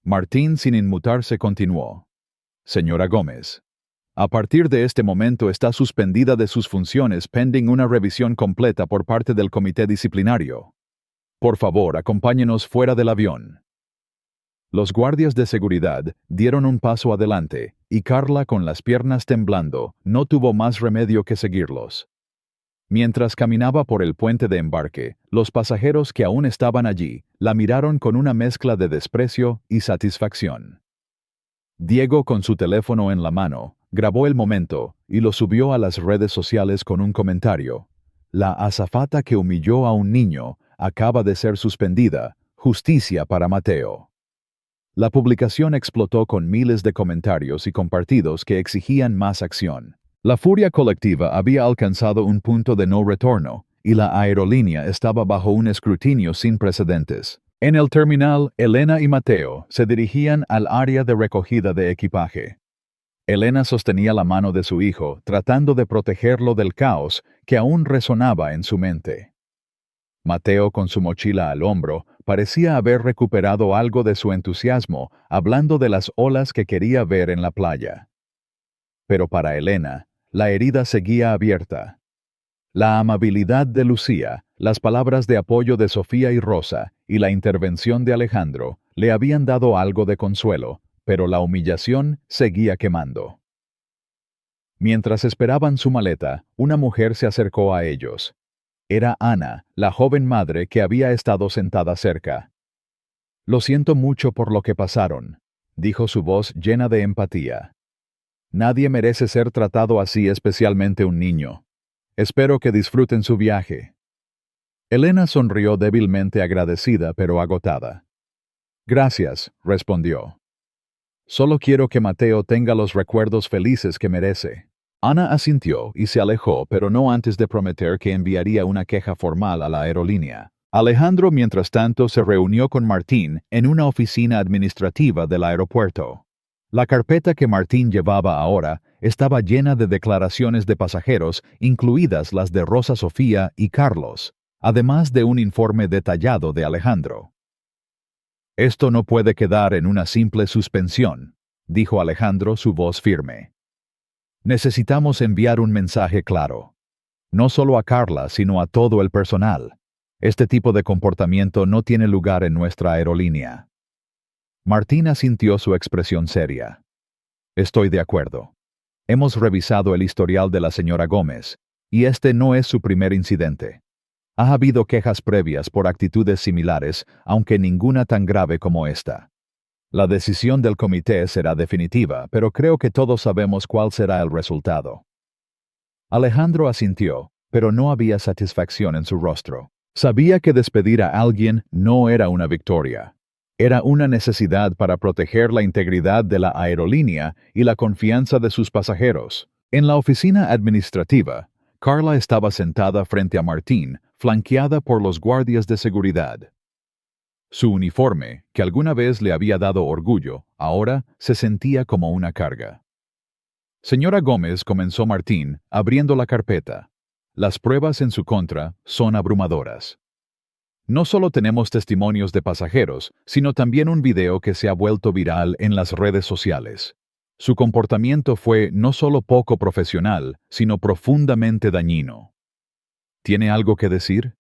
Martín, sin inmutarse, continuó: «Señora Gómez, a partir de este momento está suspendida de sus funciones pending una revisión completa por parte del comité disciplinario. Por favor, acompáñenos fuera del avión». Los guardias de seguridad dieron un paso adelante, y Carla, con las piernas temblando, no tuvo más remedio que seguirlos. Mientras caminaba por el puente de embarque, los pasajeros que aún estaban allí la miraron con una mezcla de desprecio y satisfacción. Diego, con su teléfono en la mano, grabó el momento y lo subió a las redes sociales con un comentario: «La azafata que humilló a un niño acaba de ser suspendida. Justicia para Mateo». La publicación explotó con miles de comentarios y compartidos que exigían más acción. La furia colectiva había alcanzado un punto de no retorno, y la aerolínea estaba bajo un escrutinio sin precedentes. En el terminal, Elena y Mateo se dirigían al área de recogida de equipaje. Elena sostenía la mano de su hijo, tratando de protegerlo del caos que aún resonaba en su mente. Mateo, con su mochila al hombro, parecía haber recuperado algo de su entusiasmo, hablando de las olas que quería ver en la playa. Pero para Elena, la herida seguía abierta. La amabilidad de Lucía, las palabras de apoyo de Sofía y Rosa, y la intervención de Alejandro le habían dado algo de consuelo, pero la humillación seguía quemando. Mientras esperaban su maleta, una mujer se acercó a ellos. Era Ana, la joven madre que había estado sentada cerca. «Lo siento mucho por lo que pasaron», dijo su voz llena de empatía. «Nadie merece ser tratado así, especialmente un niño. Espero que disfruten su viaje». Elena sonrió débilmente, agradecida pero agotada. «Gracias», respondió. «Solo quiero que Mateo tenga los recuerdos felices que merece». Ana asintió y se alejó, pero no antes de prometer que enviaría una queja formal a la aerolínea. Alejandro, mientras tanto, se reunió con Martín en una oficina administrativa del aeropuerto. La carpeta que Martín llevaba ahora estaba llena de declaraciones de pasajeros, incluidas las de Rosa, Sofía y Carlos, además de un informe detallado de Alejandro. «Esto no puede quedar en una simple suspensión», dijo Alejandro, su voz firme. «Necesitamos enviar un mensaje claro. No solo a Carla, sino a todo el personal. Este tipo de comportamiento no tiene lugar en nuestra aerolínea». Martín asintió, su expresión seria. «Estoy de acuerdo. Hemos revisado el historial de la señora Gómez, y este no es su primer incidente. Ha habido quejas previas por actitudes similares, aunque ninguna tan grave como esta. La decisión del comité será definitiva, pero creo que todos sabemos cuál será el resultado». Alejandro asintió, pero no había satisfacción en su rostro. Sabía que despedir a alguien no era una victoria. Era una necesidad para proteger la integridad de la aerolínea y la confianza de sus pasajeros. En la oficina administrativa, Carla estaba sentada frente a Martín, flanqueada por los guardias de seguridad. Su uniforme, que alguna vez le había dado orgullo, ahora se sentía como una carga. Señora Gómez, comenzó Martín, abriendo la carpeta. Las pruebas en su contra son abrumadoras. No solo tenemos testimonios de pasajeros, sino también un video que se ha vuelto viral en las redes sociales. Su comportamiento fue no solo poco profesional, sino profundamente dañino. ¿Tiene algo que decir?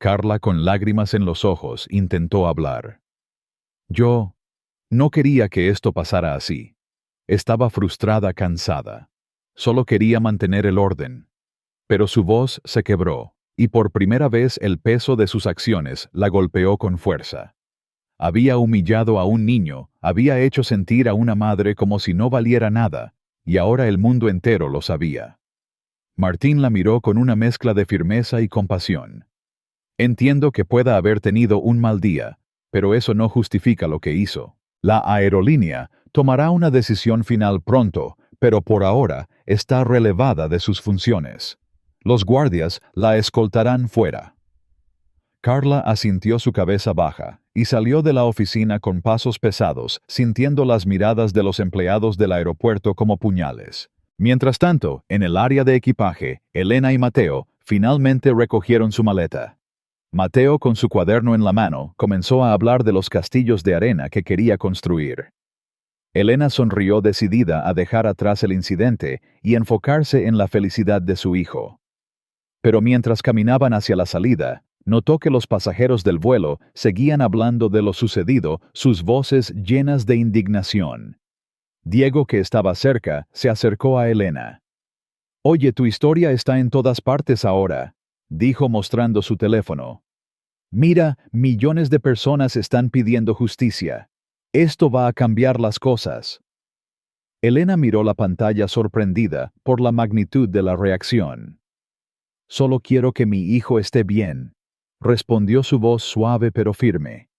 Carla, con lágrimas en los ojos, intentó hablar. Yo no quería que esto pasara así. Estaba frustrada, cansada. Solo quería mantener el orden. Pero su voz se quebró, y por primera vez el peso de sus acciones la golpeó con fuerza. Había humillado a un niño, había hecho sentir a una madre como si no valiera nada, y ahora el mundo entero lo sabía. Martín la miró con una mezcla de firmeza y compasión. Entiendo que pueda haber tenido un mal día, pero eso no justifica lo que hizo. La aerolínea tomará una decisión final pronto, pero por ahora está relevada de sus funciones. Los guardias la escoltarán fuera. Carla asintió su cabeza baja y salió de la oficina con pasos pesados, sintiendo las miradas de los empleados del aeropuerto como puñales. Mientras tanto, en el área de equipaje, Elena y Mateo finalmente recogieron su maleta. Mateo, con su cuaderno en la mano, comenzó a hablar de los castillos de arena que quería construir. Elena sonrió decidida a dejar atrás el incidente y enfocarse en la felicidad de su hijo. Pero mientras caminaban hacia la salida, notó que los pasajeros del vuelo seguían hablando de lo sucedido, sus voces llenas de indignación. Diego, que estaba cerca, se acercó a Elena. «Oye, tu historia está en todas partes ahora», dijo mostrando su teléfono. «Mira, millones de personas están pidiendo justicia. Esto va a cambiar las cosas». Elena miró la pantalla sorprendida por la magnitud de la reacción. «Solo quiero que mi hijo esté bien», respondió su voz suave pero firme.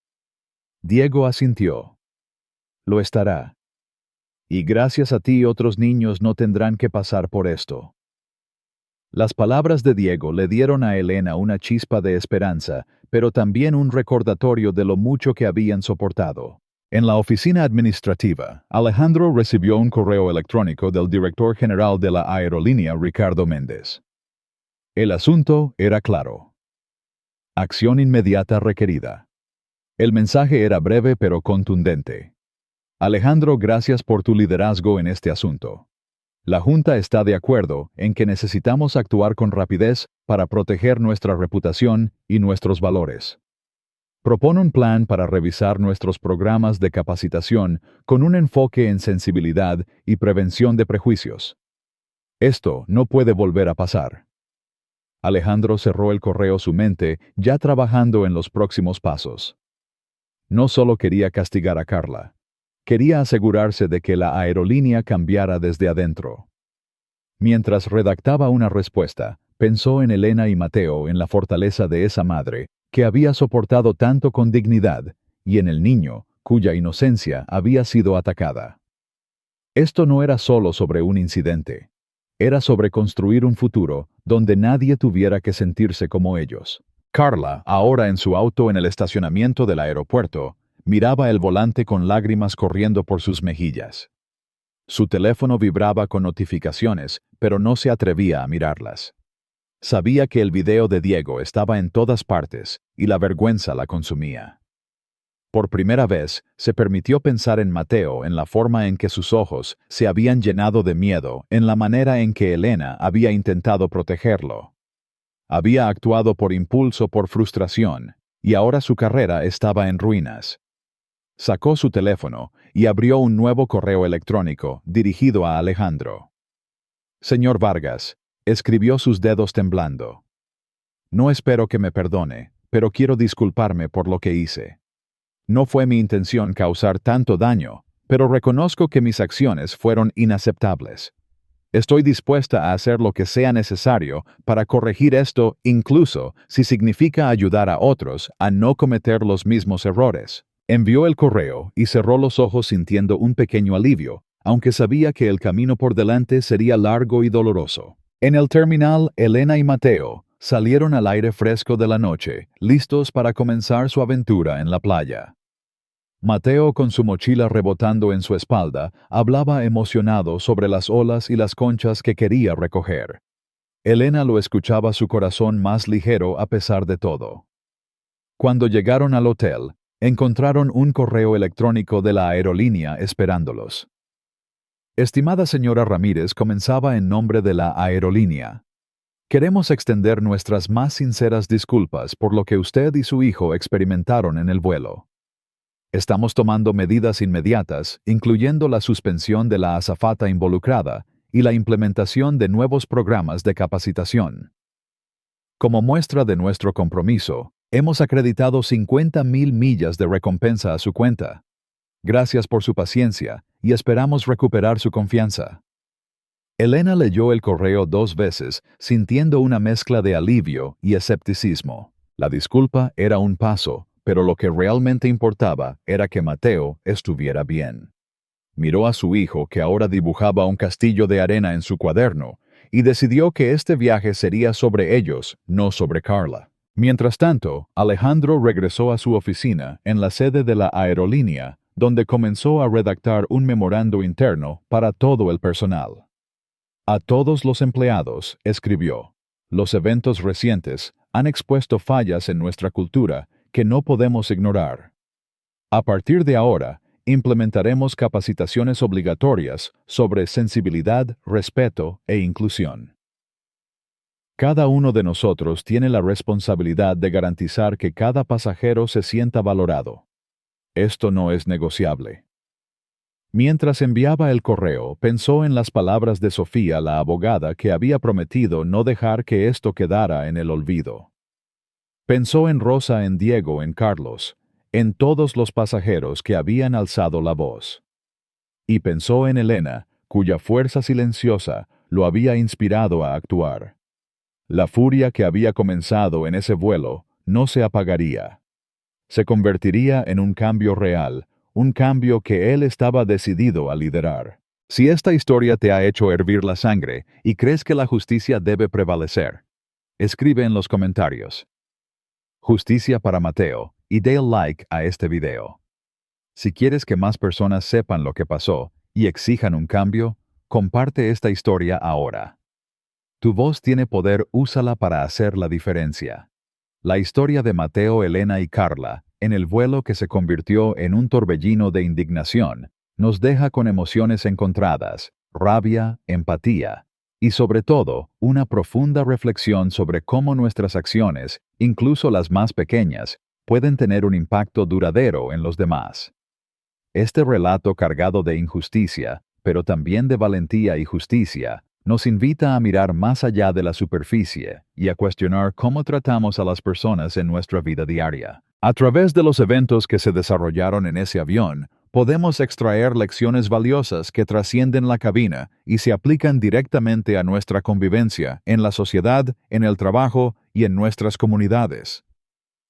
Diego asintió. «Lo estará. Y gracias a ti otros niños no tendrán que pasar por esto». Las palabras de Diego le dieron a Elena una chispa de esperanza, pero también un recordatorio de lo mucho que habían soportado. En la oficina administrativa, Alejandro recibió un correo electrónico del director general de la aerolínea, Ricardo Méndez. El asunto era claro. Acción inmediata requerida. El mensaje era breve pero contundente. Alejandro, gracias por tu liderazgo en este asunto. La Junta está de acuerdo en que necesitamos actuar con rapidez para proteger nuestra reputación y nuestros valores. Propone un plan para revisar nuestros programas de capacitación con un enfoque en sensibilidad y prevención de prejuicios. Esto no puede volver a pasar. Alejandro cerró el correo su mente, ya trabajando en los próximos pasos. No solo quería castigar a Carla. Quería asegurarse de que la aerolínea cambiara desde adentro. Mientras redactaba una respuesta, pensó en Elena y Mateo, en la fortaleza de esa madre, que había soportado tanto con dignidad, y en el niño, cuya inocencia había sido atacada. Esto no era solo sobre un incidente. Era sobre construir un futuro donde nadie tuviera que sentirse como ellos. Carla, ahora en su auto en el estacionamiento del aeropuerto, miraba el volante con lágrimas corriendo por sus mejillas. Su teléfono vibraba con notificaciones, pero no se atrevía a mirarlas. Sabía que el video de Diego estaba en todas partes, y la vergüenza la consumía. Por primera vez, se permitió pensar en Mateo, en la forma en que sus ojos se habían llenado de miedo, en la manera en que Elena había intentado protegerlo. Había actuado por impulso, por frustración, y ahora su carrera estaba en ruinas. Sacó su teléfono y abrió un nuevo correo electrónico dirigido a Alejandro. «Señor Vargas», escribió sus dedos temblando. «No espero que me perdone, pero quiero disculparme por lo que hice. No fue mi intención causar tanto daño, pero reconozco que mis acciones fueron inaceptables. Estoy dispuesta a hacer lo que sea necesario para corregir esto, incluso si significa ayudar a otros a no cometer los mismos errores». Envió el correo y cerró los ojos sintiendo un pequeño alivio, aunque sabía que el camino por delante sería largo y doloroso. En el terminal, Elena y Mateo salieron al aire fresco de la noche, listos para comenzar su aventura en la playa. Mateo, con su mochila rebotando en su espalda, hablaba emocionado sobre las olas y las conchas que quería recoger. Elena lo escuchaba, su corazón más ligero a pesar de todo. Cuando llegaron al hotel, encontraron un correo electrónico de la aerolínea esperándolos. Estimada señora Ramírez, comenzaba en nombre de la aerolínea. Queremos extender nuestras más sinceras disculpas por lo que usted y su hijo experimentaron en el vuelo. Estamos tomando medidas inmediatas, incluyendo la suspensión de la azafata involucrada y la implementación de nuevos programas de capacitación. Como muestra de nuestro compromiso, hemos acreditado 50,000 millas de recompensa a su cuenta. Gracias por su paciencia y esperamos recuperar su confianza. Elena leyó el correo 2 veces, sintiendo una mezcla de alivio y escepticismo. La disculpa era un paso, pero lo que realmente importaba era que Mateo estuviera bien. Miró a su hijo, que ahora dibujaba un castillo de arena en su cuaderno, y decidió que este viaje sería sobre ellos, no sobre Carla. Mientras tanto, Alejandro regresó a su oficina en la sede de la aerolínea, donde comenzó a redactar un memorando interno para todo el personal. A todos los empleados, escribió: los eventos recientes han expuesto fallas en nuestra cultura que no podemos ignorar. A partir de ahora, implementaremos capacitaciones obligatorias sobre sensibilidad, respeto e inclusión. Cada uno de nosotros tiene la responsabilidad de garantizar que cada pasajero se sienta valorado. Esto no es negociable. Mientras enviaba el correo, pensó en las palabras de Sofía, la abogada, que había prometido no dejar que esto quedara en el olvido. Pensó en Rosa, en Diego, en Carlos, en todos los pasajeros que habían alzado la voz. Y pensó en Elena, cuya fuerza silenciosa lo había inspirado a actuar. La furia que había comenzado en ese vuelo no se apagaría. Se convertiría en un cambio real, un cambio que él estaba decidido a liderar. Si esta historia te ha hecho hervir la sangre y crees que la justicia debe prevalecer, escribe en los comentarios Justicia para Mateo y dale like a este video. Si quieres que más personas sepan lo que pasó y exijan un cambio, comparte esta historia ahora. Tu voz tiene poder, úsala para hacer la diferencia. La historia de Mateo, Elena y Carla, en el vuelo que se convirtió en un torbellino de indignación, nos deja con emociones encontradas, rabia, empatía, y sobre todo, una profunda reflexión sobre cómo nuestras acciones, incluso las más pequeñas, pueden tener un impacto duradero en los demás. Este relato, cargado de injusticia, pero también de valentía y justicia, nos invita a mirar más allá de la superficie y a cuestionar cómo tratamos a las personas en nuestra vida diaria. A través de los eventos que se desarrollaron en ese avión, podemos extraer lecciones valiosas que trascienden la cabina y se aplican directamente a nuestra convivencia, en la sociedad, en el trabajo y en nuestras comunidades.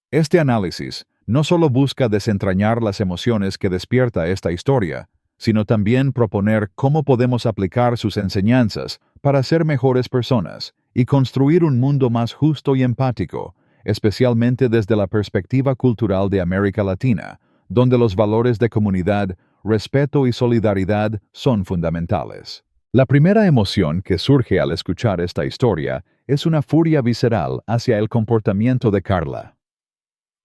Este análisis no solo busca desentrañar las emociones que despierta esta historia, sino también proponer cómo podemos aplicar sus enseñanzas para ser mejores personas y construir un mundo más justo y empático, especialmente desde la perspectiva cultural de América Latina, donde los valores de comunidad, respeto y solidaridad son fundamentales. La primera emoción que surge al escuchar esta historia es una furia visceral hacia el comportamiento de Carla.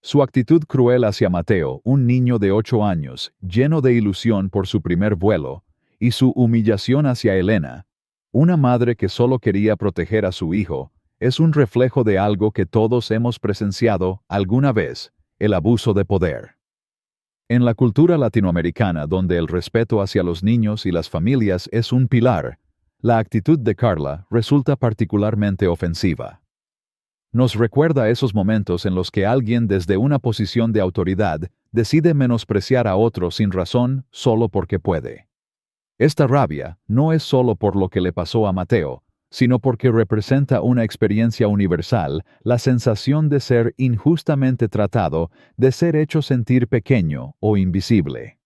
Su actitud cruel hacia Mateo, un niño de 8 años, lleno de ilusión por su primer vuelo, y su humillación hacia Elena, una madre que solo quería proteger a su hijo, es un reflejo de algo que todos hemos presenciado alguna vez: el abuso de poder. En la cultura latinoamericana, donde el respeto hacia los niños y las familias es un pilar, la actitud de Carla resulta particularmente ofensiva. Nos recuerda esos momentos en los que alguien desde una posición de autoridad decide menospreciar a otro sin razón solo porque puede. Esta rabia no es solo por lo que le pasó a Mateo, sino porque representa una experiencia universal, la sensación de ser injustamente tratado, de ser hecho sentir pequeño o invisible.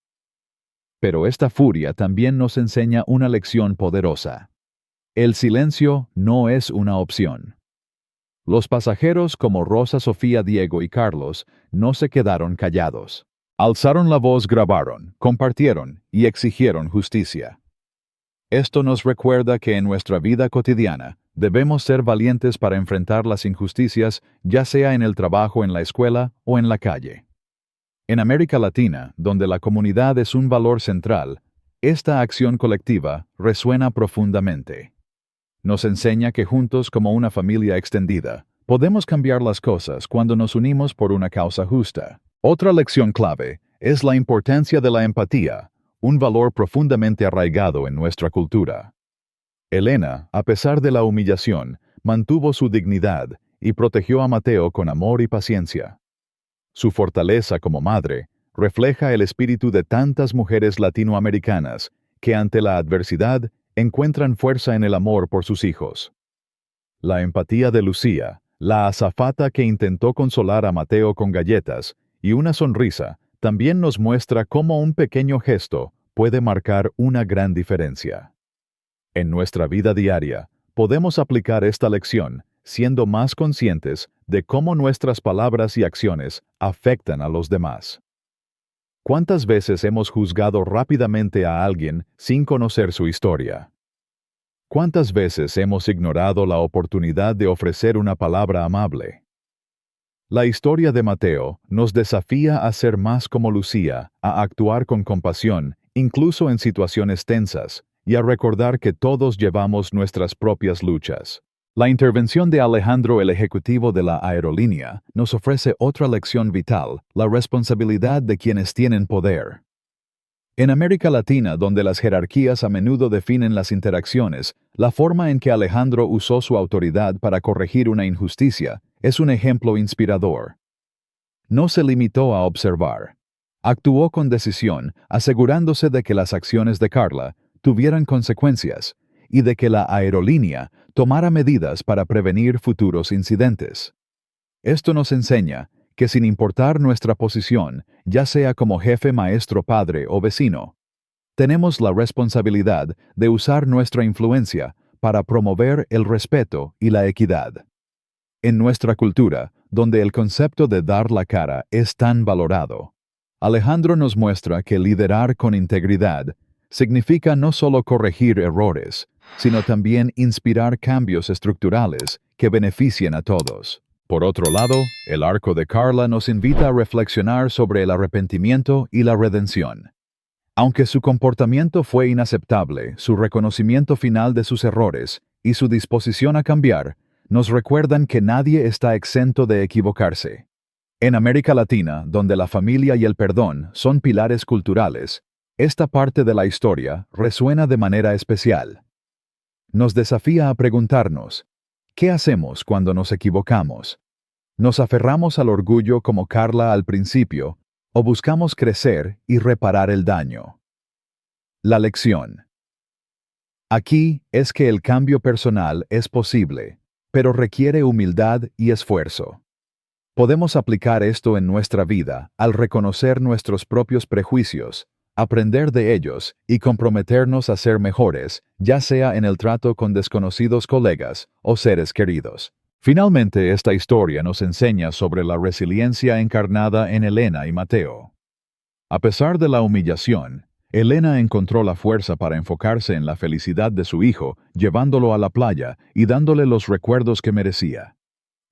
Pero esta furia también nos enseña una lección poderosa. El silencio no es una opción. Los pasajeros como Rosa, Sofía, Diego y Carlos no se quedaron callados. Alzaron la voz, grabaron, compartieron y exigieron justicia. Esto nos recuerda que en nuestra vida cotidiana debemos ser valientes para enfrentar las injusticias, ya sea en el trabajo, en la escuela o en la calle. En América Latina, donde la comunidad es un valor central, esta acción colectiva resuena profundamente. Nos enseña que juntos, como una familia extendida, podemos cambiar las cosas cuando nos unimos por una causa justa. Otra lección clave es la importancia de la empatía, un valor profundamente arraigado en nuestra cultura. Elena, a pesar de la humillación, mantuvo su dignidad y protegió a Mateo con amor y paciencia. Su fortaleza como madre refleja el espíritu de tantas mujeres latinoamericanas que ante la adversidad encuentran fuerza en el amor por sus hijos. La empatía de Lucía, la azafata que intentó consolar a Mateo con galletas y una sonrisa, también nos muestra cómo un pequeño gesto puede marcar una gran diferencia. En nuestra vida diaria, podemos aplicar esta lección siendo más conscientes de cómo nuestras palabras y acciones afectan a los demás. ¿Cuántas veces hemos juzgado rápidamente a alguien sin conocer su historia? ¿Cuántas veces hemos ignorado la oportunidad de ofrecer una palabra amable? La historia de Mateo nos desafía a ser más como Lucía, a actuar con compasión, incluso en situaciones tensas, y a recordar que todos llevamos nuestras propias luchas. La intervención de Alejandro, el ejecutivo de la aerolínea, nos ofrece otra lección vital: la responsabilidad de quienes tienen poder. En América Latina, donde las jerarquías a menudo definen las interacciones, la forma en que Alejandro usó su autoridad para corregir una injusticia es un ejemplo inspirador. No se limitó a observar. Actuó con decisión, asegurándose de que las acciones de Carla tuvieran consecuencias y de que la aerolínea tomara medidas para prevenir futuros incidentes. Esto nos enseña que sin importar nuestra posición, ya sea como jefe, maestro, padre o vecino, tenemos la responsabilidad de usar nuestra influencia para promover el respeto y la equidad. En nuestra cultura, donde el concepto de dar la cara es tan valorado, Alejandro nos muestra que liderar con integridad significa no solo corregir errores, sino también inspirar cambios estructurales que beneficien a todos. Por otro lado, el arco de Carla nos invita a reflexionar sobre el arrepentimiento y la redención. Aunque su comportamiento fue inaceptable, su reconocimiento final de sus errores y su disposición a cambiar nos recuerdan que nadie está exento de equivocarse. En América Latina, donde la familia y el perdón son pilares culturales, esta parte de la historia resuena de manera especial. Nos desafía a preguntarnos: ¿qué hacemos cuando nos equivocamos? ¿Nos aferramos al orgullo como Carla al principio, o buscamos crecer y reparar el daño? La lección aquí es que el cambio personal es posible, pero requiere humildad y esfuerzo. Podemos aplicar esto en nuestra vida al reconocer nuestros propios prejuicios, aprender de ellos y comprometernos a ser mejores, ya sea en el trato con desconocidos colegas o seres queridos. Finalmente, esta historia nos enseña sobre la resiliencia encarnada en Elena y Mateo. A pesar de la humillación, Elena encontró la fuerza para enfocarse en la felicidad de su hijo, llevándolo a la playa y dándole los recuerdos que merecía.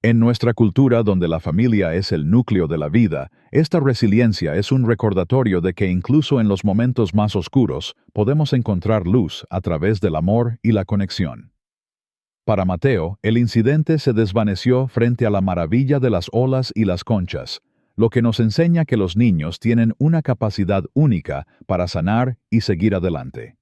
En nuestra cultura, donde la familia es el núcleo de la vida, esta resiliencia es un recordatorio de que incluso en los momentos más oscuros podemos encontrar luz a través del amor y la conexión. Para Mateo, el incidente se desvaneció frente a la maravilla de las olas y las conchas, lo que nos enseña que los niños tienen una capacidad única para sanar y seguir adelante.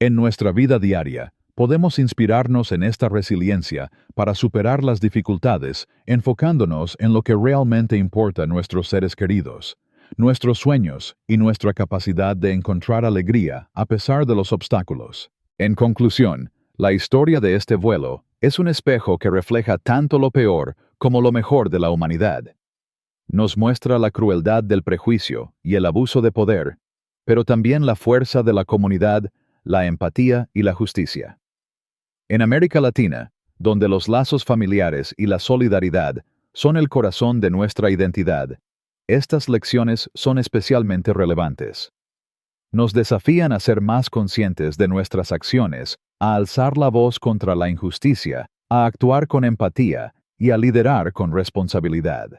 En nuestra vida diaria, podemos inspirarnos en esta resiliencia para superar las dificultades, enfocándonos en lo que realmente importa a nuestros seres queridos, nuestros sueños y nuestra capacidad de encontrar alegría a pesar de los obstáculos. En conclusión, la historia de este vuelo es un espejo que refleja tanto lo peor como lo mejor de la humanidad. Nos muestra la crueldad del prejuicio y el abuso de poder, pero también la fuerza de la comunidad, la empatía y la justicia. En América Latina, donde los lazos familiares y la solidaridad son el corazón de nuestra identidad. Estas lecciones son especialmente relevantes. Nos desafían a ser más conscientes de nuestras acciones, a alzar la voz contra la injusticia, a actuar con empatía y a liderar con responsabilidad.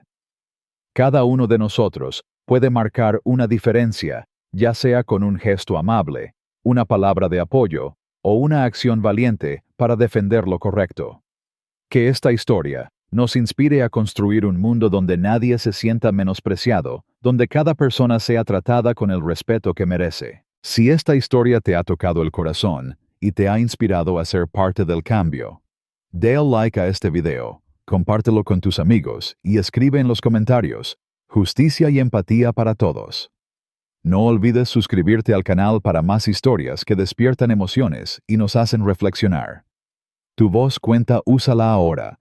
Cada uno de nosotros puede marcar una diferencia, ya sea con un gesto amable, una palabra de apoyo o una acción valiente para defender lo correcto. Que esta historia nos inspire a construir un mundo donde nadie se sienta menospreciado, donde cada persona sea tratada con el respeto que merece. Si esta historia te ha tocado el corazón y te ha inspirado a ser parte del cambio, dé el like a este video, compártelo con tus amigos y escribe en los comentarios: justicia y empatía para todos. No olvides suscribirte al canal para más historias que despiertan emociones y nos hacen reflexionar. Tu voz cuenta, úsala ahora.